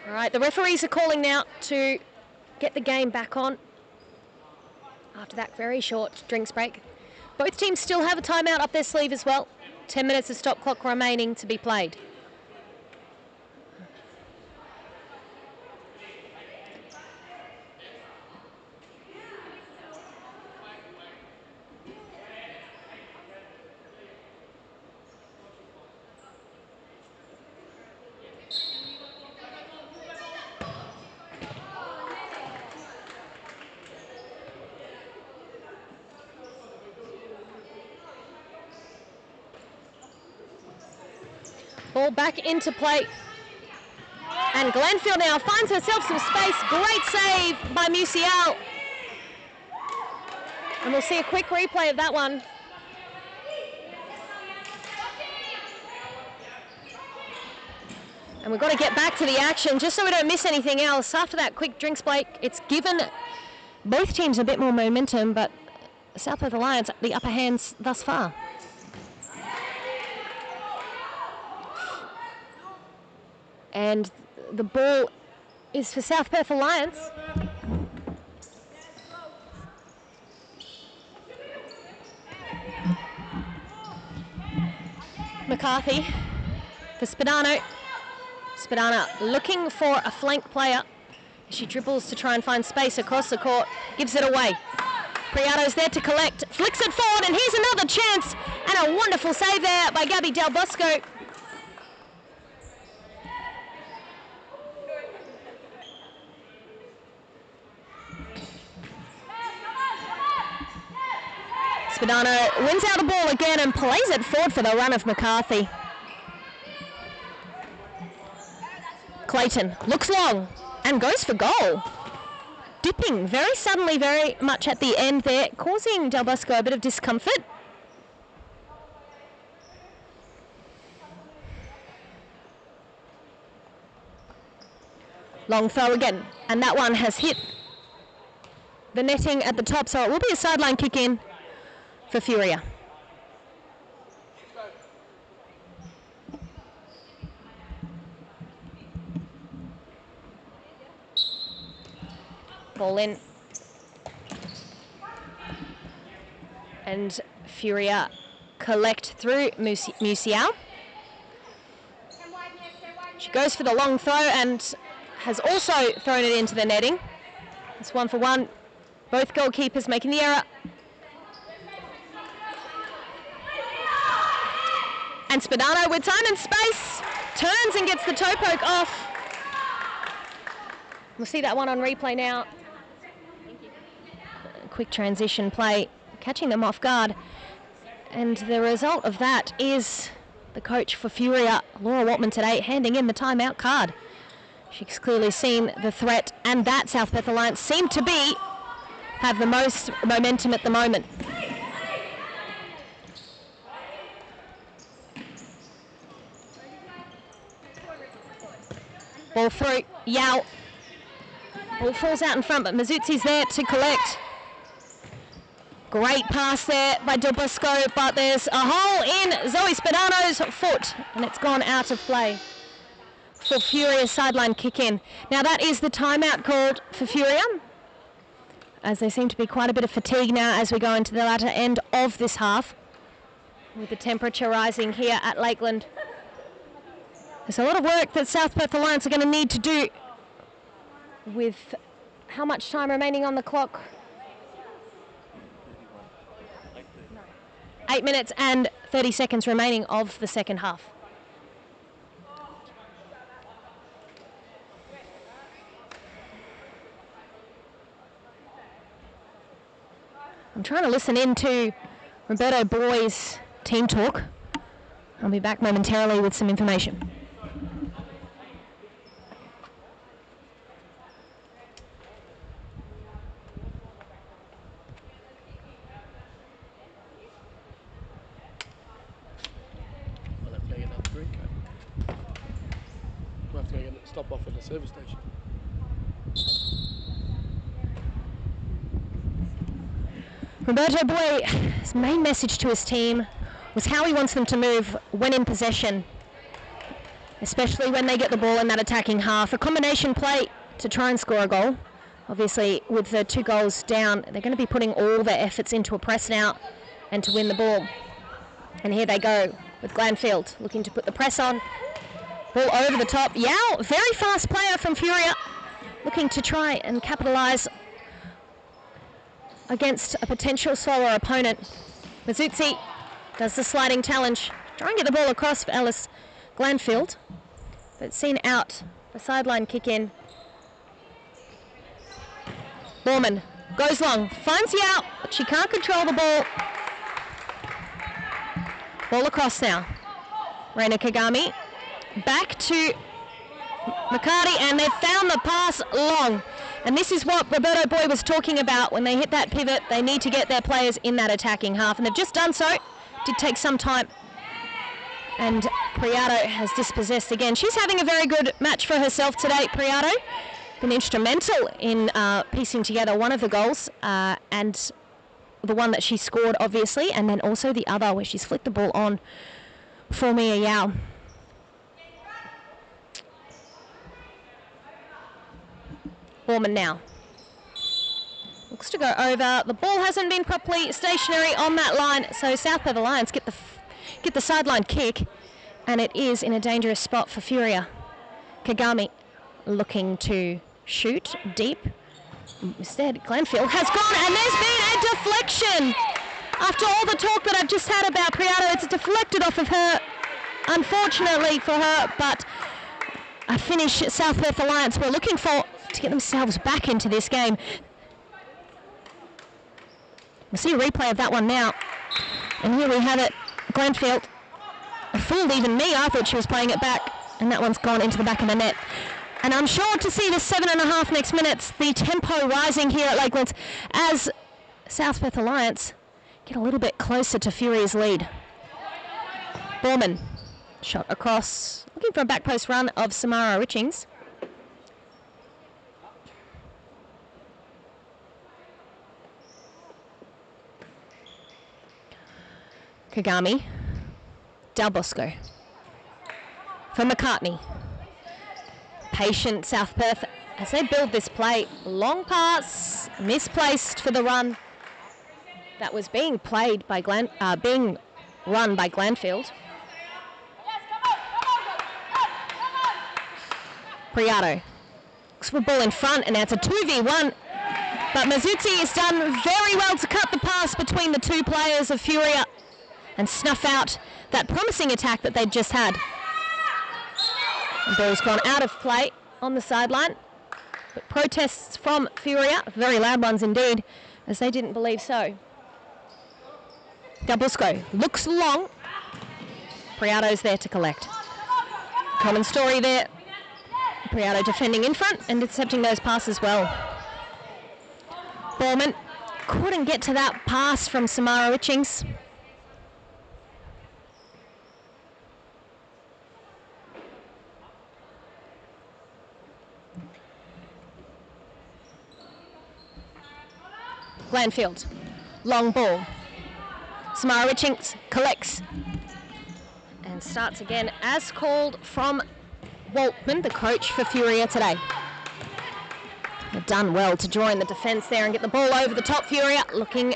All right, the referees are calling now to get the game back on after that very short drinks break. Both teams still have a timeout up their sleeve as well. 10 minutes of stop clock remaining to be played. Ball back into play. And Glenfield now finds herself some space. Great save by Musial. And we'll see a quick replay of that one. And we've got to get back to the action just so we don't miss anything else. After that quick drinks break, it's given both teams a bit more momentum, but South Perth Alliance the upper hands thus far. And the ball is for South Perth Alliance. McCarthy for Spadano. Spadana looking for a flank player. She dribbles to try and find space across the court, gives it away. Priato's there to collect, flicks it forward, and here's another chance. And a wonderful save there by Gabby Del Bosco. Spadano wins out the ball again and plays it forward for the run of McCarthy. Clayton looks long and goes for goal. Dipping very suddenly, very much at the end there, causing Del Bosco a bit of discomfort. Long throw again, and that one has hit the netting at the top, so it will be a sideline kick in for Furia. Ball in. And Furia collect through Musial. She goes for the long throw and has also thrown it into the netting. It's 1-for-1. Both goalkeepers making the error. And Spadano with time and space turns and gets the toe poke off. We'll see that one on replay now. Quick transition play, catching them off guard. And the result of that is the coach for Furia, Laura Watman, today handing in the timeout card. She's clearly seen the threat, and that South Perth Alliance seem to have the most momentum at the moment. Ball through, Yao. Ball falls out in front, but Mazzucci's there to collect. Great pass there by Del Bosco, but there's a hole in Zoe Spadano's foot, and it's gone out of play for Furia's sideline kick in. Now that is the timeout called for Furia. as there seem to be quite a bit of fatigue now as we go into the latter end of this half, with the temperature rising here at Lakeland. There's a lot of work that South Perth Alliance are going to need to do with how much time remaining on the clock? 8 minutes and 30 seconds remaining of the second half. I'm trying to listen in to Roberto Boy's team talk. I'll be back momentarily with some information. I'll have to go get another drink. We'll have to go stop off at the service station. Roberto Boy's main message to his team was how he wants them to move when in possession, especially when they get the ball in that attacking half. A combination play to try and score a goal. Obviously, with the 2 goals down, they're going to be putting all their efforts into a press now and to win the ball. And here they go with Glanfield looking to put the press on. Ball over the top. Yao, very fast player from Furia, looking to try and capitalise against a potential slower opponent. Mazuzzi does the sliding challenge. Try and get the ball across for Ellis Glanfield, but seen out. The sideline kick in. Borman goes long, finds Yao, but she can't control the ball. Ball across now. Reina Kagami back to McCarty, and they've found the pass long. And this is what Roberto Boy was talking about. When they hit that pivot, they need to get their players in that attacking half, and they've just done so. Did take some time. And Priato has dispossessed again. She's having a very good match for herself today, Priato. Been instrumental in piecing together one of the goals, and the one that she scored, obviously, and then also the other where she's flicked the ball on for Mia Yao. Borman now. Looks to go over. The ball hasn't been properly stationary on that line, so South Perth Alliance get the sideline kick, and it is in a dangerous spot for Furia. Kagami looking to shoot deep. Instead, Glanfield has gone, and there's been a deflection. After all the talk that I've just had about Priato, it's deflected off of her, unfortunately for her, but a finish South Perth Alliance were looking for to get themselves back into this game. We'll see a replay of that one now. And here we have it. Glanfield fooled even me. I thought she was playing it back, and that one's gone into the back of the net. And I'm sure to see the 7.5 next minutes, the tempo rising here at Lakelands as South Perth Alliance get a little bit closer to Furia's lead. Borman, shot across, looking for a back post run of Samara Richings. Kagami, Del Bosco for McCartney. Patient South Perth as they build this play. Long pass, misplaced for the run that was being played by being run by Glanfield. Priato looks for a ball in front, and that's a 2v1. But Mazuzzi has done very well to cut the pass between the 2 players of Furia and snuff out that promising attack that they'd just had. The ball's gone out of play on the sideline. But protests from Furia, very loud ones indeed, as they didn't believe so. Dabusco looks long. Priato's there to collect. Common story there. Priato defending in front and intercepting those passes well. Borman couldn't get to that pass from Samara Richings. Glanfield, long ball. Samara Richings collects and starts again as called from Waltman, the coach for Furia today. They've done well to join the defence there and get the ball over the top. Furia looking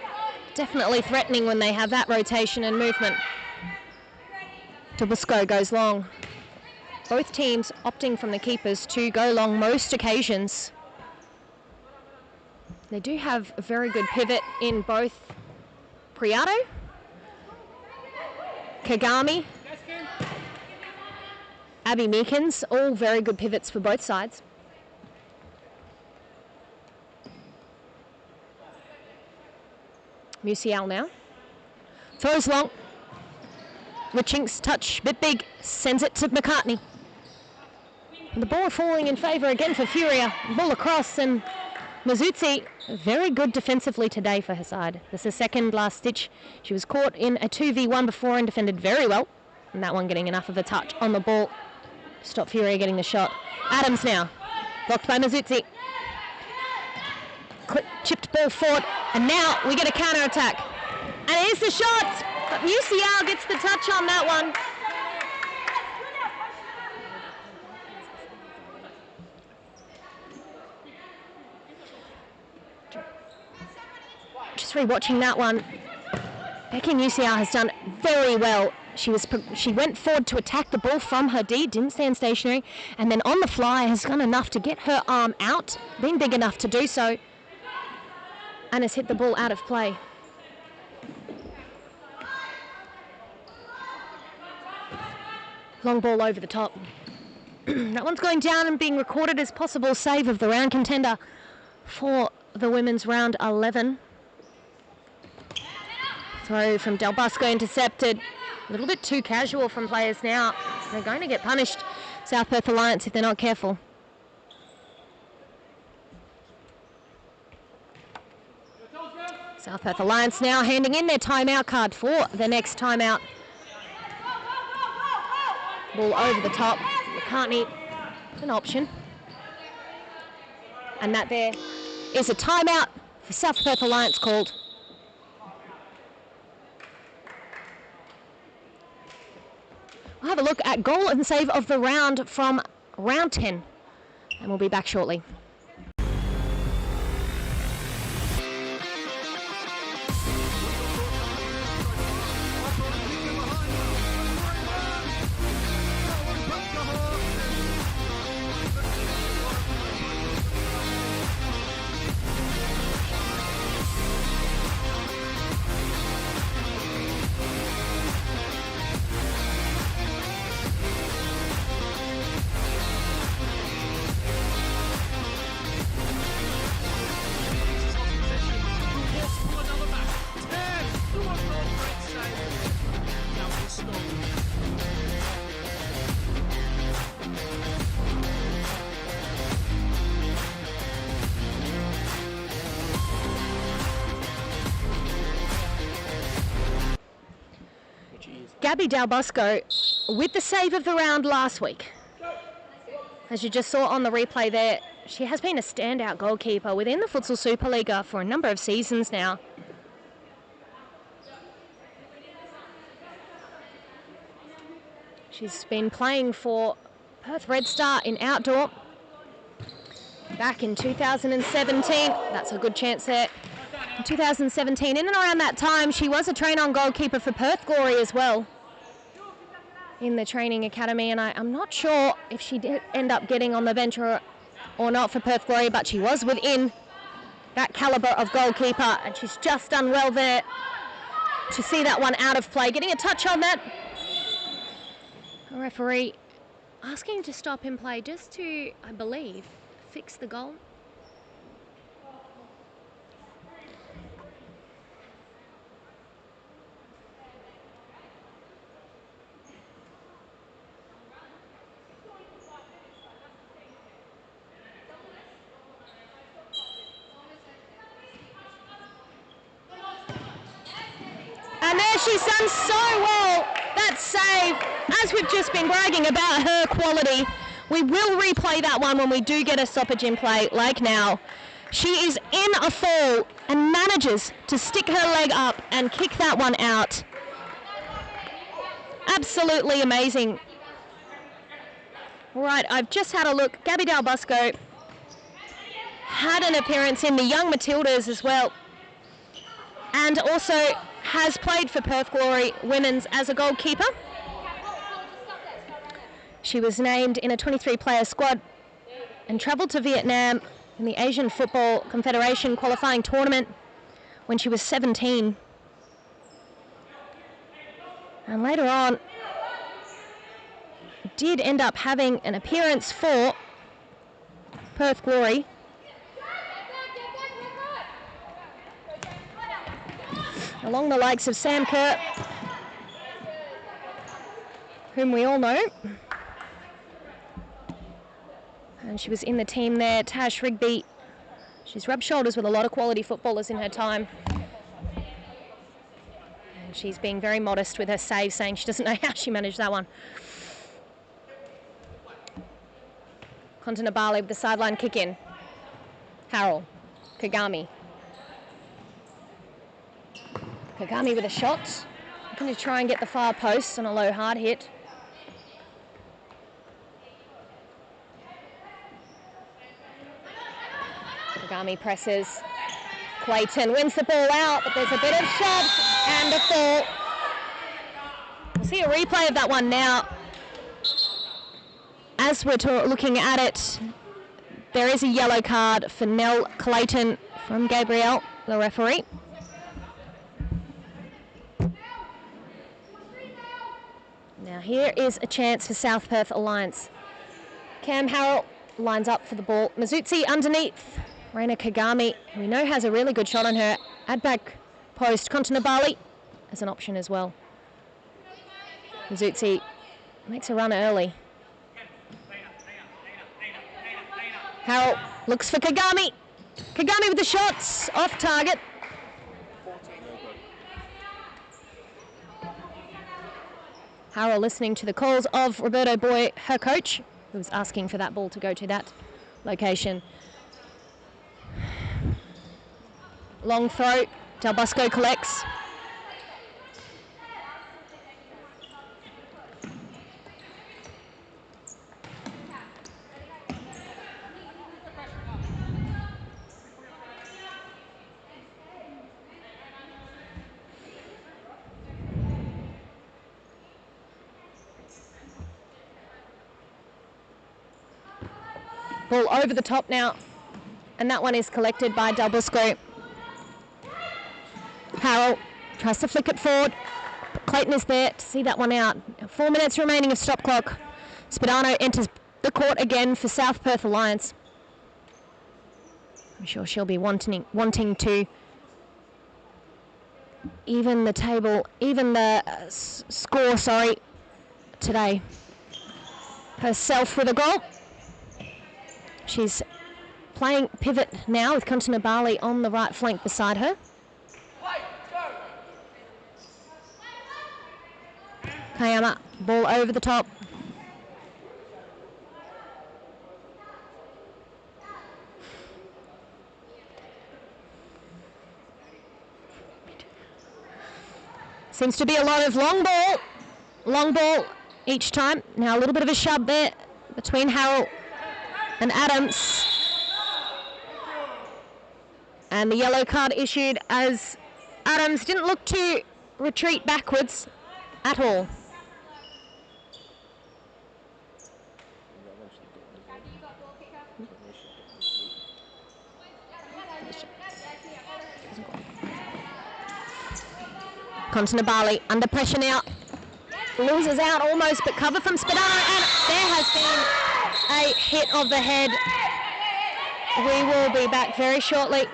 definitely threatening when they have that rotation and movement. Tabusco goes long. Both teams opting from the keepers to go long most occasions. They do have a very good pivot in both Priato, Kagami, Abby Meekins, all very good pivots for both sides. Musial now. Throws long. Richinks touch, bit big, sends it to McCartney. And the ball falling in favour again for Furia. Ball across, and Mazuzzi very good defensively today for her side. This is second last stitch. She was caught in a 2v1 before and defended very well. And that one getting enough of a touch on the ball. Stop Furia getting the shot. Adams now. Blocked by Mazuzzi. Chipped ball forward, and now we get a counter attack. And here's the shot, but UCL gets the touch on that one. Just rewatching that one, Becky UCL has done very well. She went forward to attack the ball from her D, didn't stand stationary, and then on the fly has done enough to get her arm out, being big enough to do so, and has hit the ball out of play. Long ball over the top. That one's going down and being recorded as possible save of the round contender for the women's round 11. Throw from Del Busco intercepted. A little bit too casual from players now. They're going to get punished, South Perth Alliance, if they're not careful. South Perth Alliance now handing in their timeout card for the next timeout. Ball over the top. McCartney, an option. And that there is a timeout for South Perth Alliance called. We'll have a look at goal and save of the round from round 10. And we'll be back shortly. Gabby Del Busco with the save of the round last week. As you just saw on the replay there, she has been a standout goalkeeper within the Futsal Supa-Liga for a number of seasons now. She's been playing for Perth Red Star in outdoor back in 2017. That's a good chance there. In 2017, in and around that time, she was a train-on goalkeeper for Perth Glory as well in the training academy, and I'm not sure if she did end up getting on the bench or not for Perth Glory, but she was within that calibre of goalkeeper, and she's just done well there to see that one out of play. Getting a touch on that. A referee asking to stop in play just to, I believe, fix the goal. And there she's done so well, that save. As we've just been bragging about her quality, we will replay that one when we do get a stoppage in play, like now. She is in a fall and manages to stick her leg up and kick that one out. Absolutely amazing. All right, I've just had a look. Gabby Del Busco had an appearance in the Young Matildas as well, and also has played for Perth Glory Women's as a goalkeeper. She was named in a 23-player squad and travelled to Vietnam in the Asian Football Confederation qualifying tournament when she was 17. And later on, did end up having an appearance for Perth Glory. Along the likes of Sam Kerr, whom we all know. And she was in the team there. Tash Rigby. She's rubbed shoulders with a lot of quality footballers in her time. And she's being very modest with her save, saying she doesn't know how she managed that one. Kontanabali with the sideline kick in. Harrell. Kagami. Kagami with a shot. Going to try and get the far post on a low hard hit. Kagami presses. Clayton wins the ball out, but there's a bit of shove and a fall. We'll see a replay of that one now. As we're looking at it, there is a yellow card for Nell Clayton from Gabrielle, the referee. Now here is a chance for South Perth Alliance. Cam Harrell lines up for the ball. Mazutzi underneath. Reina Kagami, who we know has a really good shot on her, at back post. Kontanabali as an option as well. Mazutzi makes a run early. Harrell looks for Kagami. Kagami with the shots, off target. Harrell listening to the calls of Roberto Boy, her coach, who was asking for that ball to go to that location. Long throw, Del Bosco collects. Ball over the top now, and that one is collected by Del Bosco. Harrell tries to flick it forward. Clayton is there to see that one out. 4 minutes remaining of stop clock. Spadano enters the court again for South Perth Alliance. I'm sure she'll be wanting to even the table, even the score, today. Herself with a goal. She's playing pivot now with Kontanabali on the right flank beside her. Kayama, ball over the top. Seems to be a lot of long ball each time. Now a little bit of a shove there between Harrell and Adams. And the yellow card issued as Adams didn't look to retreat backwards at all. Kontanabali under pressure now. Loses out almost, but cover from Spadano, and there has been a hit of the head. We will be back very shortly.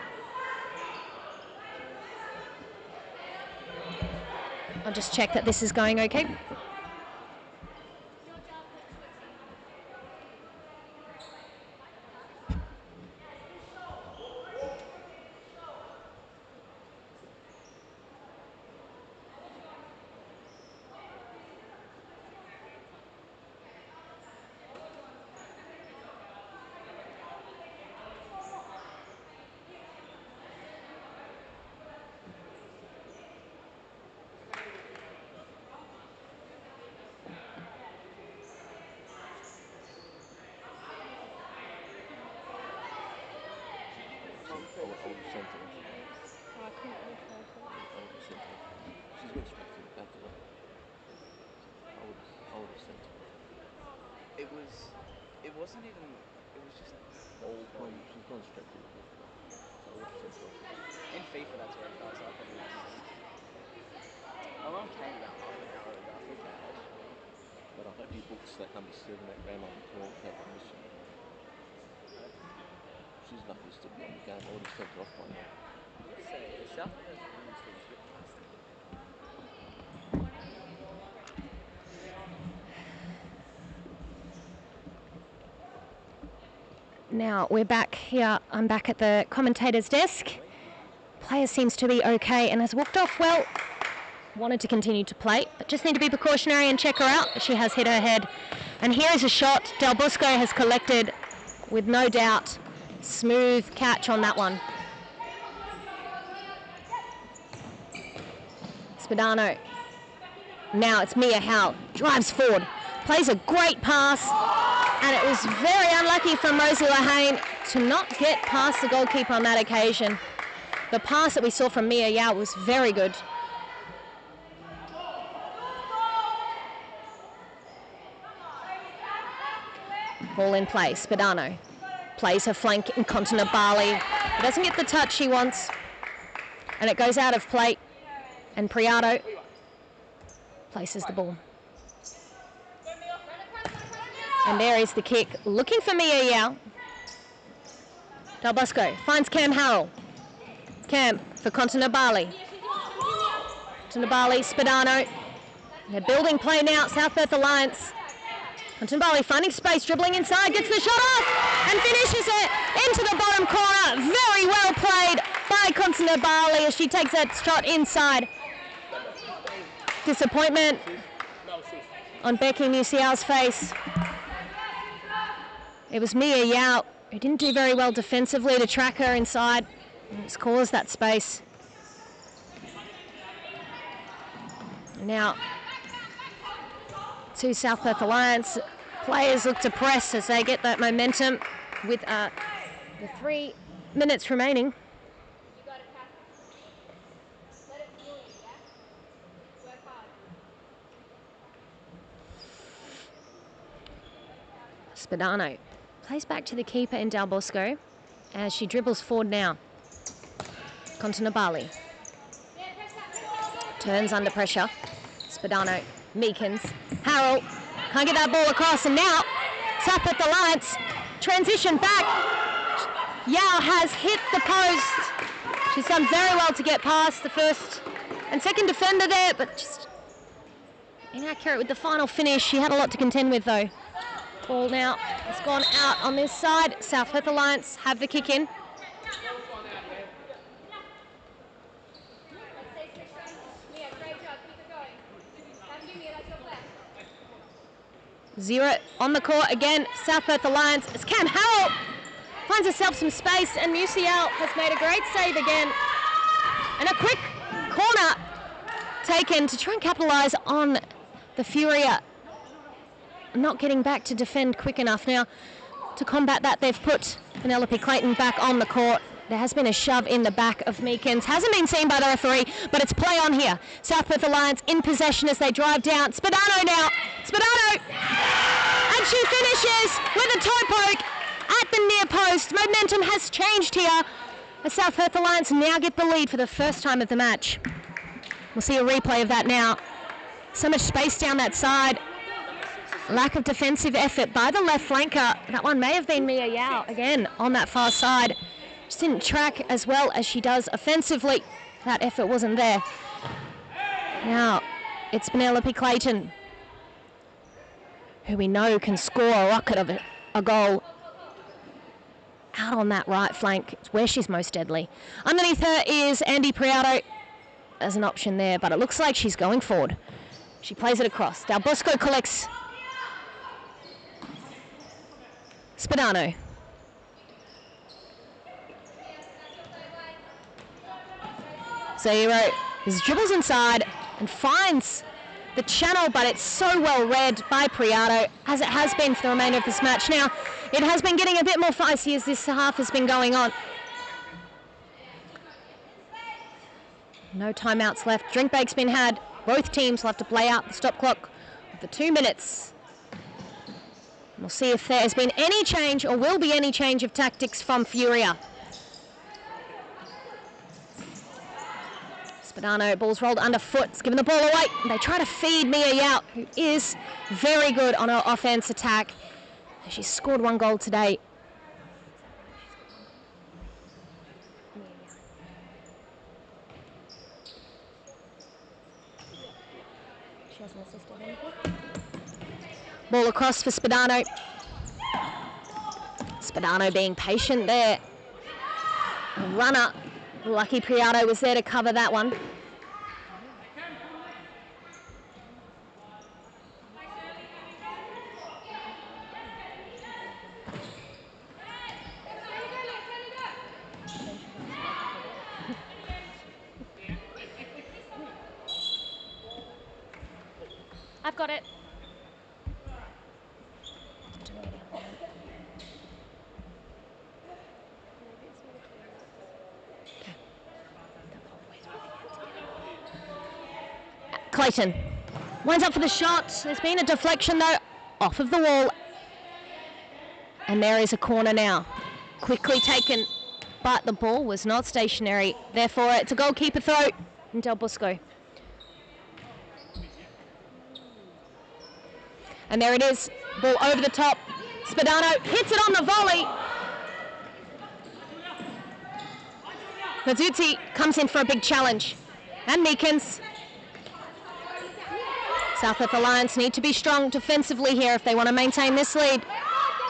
I'll just check that this is going okay. would have sent her off. I couldn't really try for it. I would have sent her off. She's went straight to the back of it. I would have sent her off. It wasn't even. It was just ball play. She's gone straight to the back of it. So I would have sent her off. In FIFA, that's what it does. I probably won't know. My mum came about half an hour ago. I feel bad. But I hope he books that number 7 that ran on the court without permission. She's lucky to still be on the game. I would have sent her off by now. Let's say the South Perth women's team's a bit nasty. Now we're back here. I'm back at the commentator's desk. Player seems to be okay and has walked off well. Wanted to continue to play, but just need to be precautionary and check her out. She has hit her head. And here is a shot. Del Bosco has collected with no doubt. Smooth catch on that one. Spadano. Now it's Mia Howe. Drives forward. Plays a great pass. And it was very unlucky from Rosie Lahane to not get past the goalkeeper on that occasion. The pass that we saw from Mia Yao was very good. Ball in play. Spadano plays her flank in Continent Bali. Doesn't get the touch she wants. And it goes out of play. And Priato places the ball. And there is the kick. Looking for Mia Yao. Del Bosco finds Cam Harrell. Cam for Continent Bali. Continent Bali, Spadano. They're building play now. South Perth Alliance. Continent Bali finding space, dribbling inside, gets the shot off and finishes it into the bottom corner. Very well played by Continent Bali as she takes that shot inside. Disappointment on Becky Musial's face. It was Mia Yao who didn't do very well defensively to track her inside. And it's caused that space. Now, to South Perth Alliance, players look to press as they get that momentum with the 3 minutes remaining. Spadano plays back to the keeper in Del Bosco as she dribbles forward now. Continent Bali. Turns under pressure. Spadano, Meekins, Harrell. Can't get that ball across, and now South Perth Alliance transition back. Yao has hit the post. She's done very well to get past the first and second defender there, but just inaccurate with the final finish. She had a lot to contend with though. Ball now has gone out on this side. South Perth Alliance have the kick in. Zero on the court again. South Perth Alliance. It's Cam Harrell. Finds herself some space, and Musial has made a great save again. And a quick corner taken to try and capitalise on the Furia not getting back to defend quick enough. Now, to combat that, they've put Penelope Clayton back on the court. There has been a shove in the back of Meekins. Hasn't been seen by the referee, but it's play on here. South Perth Alliance in possession as they drive down. Spadano now. Spadano! And she finishes with a toe poke at the near post. Momentum has changed here as South Perth Alliance now get the lead for the first time of the match. We'll see a replay of that now. So much space down that side. Lack of defensive effort by the left flanker. That one may have been Mia Yao again on that far side. Just didn't track as well as she does offensively. That effort wasn't there. Now it's Penelope Clayton, who we know can score a rocket of a goal. Out on that right flank, it's where she's most deadly. Underneath her is Andy Priato as an option there, but it looks like she's going forward. She plays it across. Del Bosco collects. Spadano. Zero dribbles inside and finds the channel, but it's so well read by Priato, as it has been for the remainder of this match. Now, it has been getting a bit more feisty as this half has been going on. No timeouts left. Drink break's been had. Both teams will have to play out the stop clock for 2 minutes. We'll see if there has been any change or will be any change of tactics from Furia. Spadano, ball's rolled underfoot. It's given the ball away. They try to feed Mia Yao, who is very good on her offense attack. She's scored 1 goal today. She hasn't assisted anything. Ball across for Spadano. Spadano being patient there. A runner. Lucky Priato was there to cover that one. I've got it. Clayton winds up for the shot. There's been a deflection though, off of the wall. And there is a corner now. Quickly taken, but the ball was not stationary. Therefore, it's a goalkeeper throw in Del Busco. And there it is, ball over the top. Spadano hits it on the volley. Mazzuti comes in for a big challenge. And Meekins. South Perth Alliance need to be strong defensively here if they want to maintain this lead,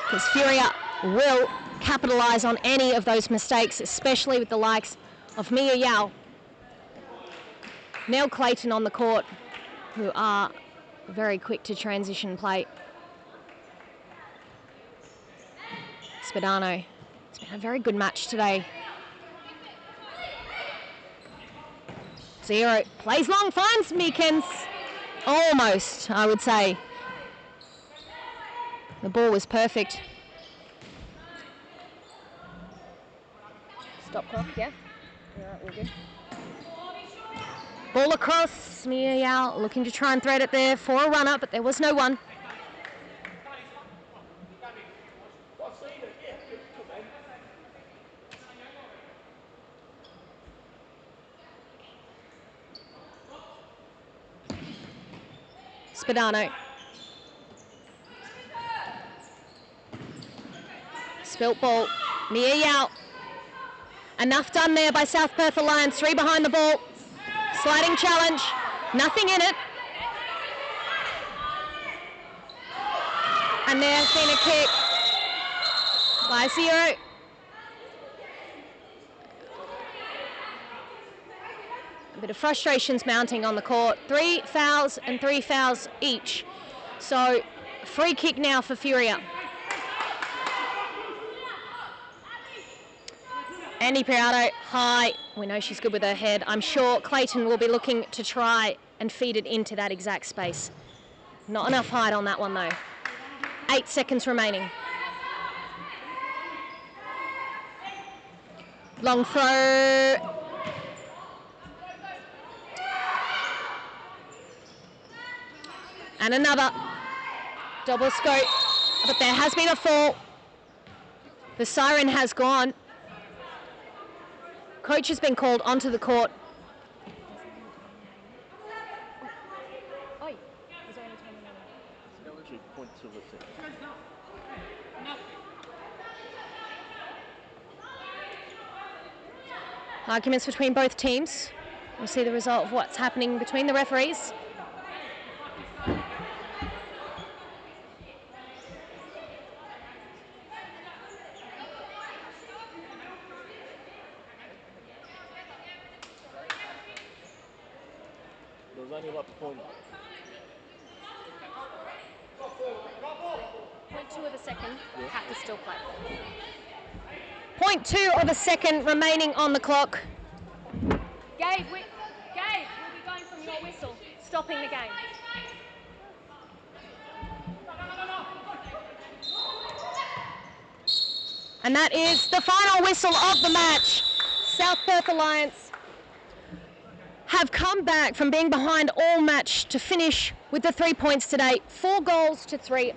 because Furia will capitalise on any of those mistakes, especially with the likes of Mia Yao, Neil Clayton on the court, who are very quick to transition play. Spadano, it's been a very good match today. Zero, plays long, finds Meekins. Almost, I would say. The ball was perfect. Stop clock, yeah? You're right, we're good. Ball across, Mia Yao looking to try and thread it there for a runner, but there was no one. Spadano. Spilt ball. Mia Yao. Enough done there by South Perth Alliance. 3 behind the ball. Sliding challenge. Nothing in it. And there's been a kick by 0. A bit of frustrations mounting on the court. 3 fouls and 3 fouls each. So, free kick now for Furia. Andy Priato, high. We know she's good with her head. I'm sure Clayton will be looking to try and feed it into that exact space. Not enough height on that one though. 8 seconds remaining. Long throw. And another double scope, but there has been a fall. The siren has gone. Coach has been called onto the court. Oi, is there any time remaining? 2.2 of a second. Arguments between both teams. We'll see the result of what's happening between the referees. There's only like point. 0.2 of a second, have to still play. 0.2 of a second remaining on the clock. Gabe, we'll be going from your whistle, stopping the game. And that is the final whistle of the match. South Perth Alliance have come back from being behind all match to finish with the 3 points today, 4 goals to 3.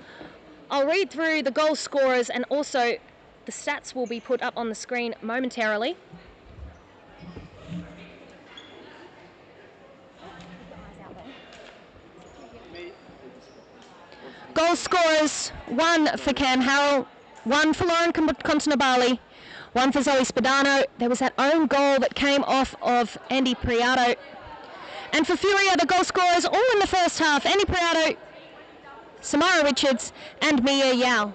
I'll read through the goal scorers and also the stats will be put up on the screen momentarily. Goal scorers, 1 for Cam Harrell, 1 for Lauren Continabali, 1 for Zoe Spadano. There was that own goal that came off of Andy Priato. And for Furia, the goal scorers all in the first half, Andy Priato, Samara Richards and Mia Yao.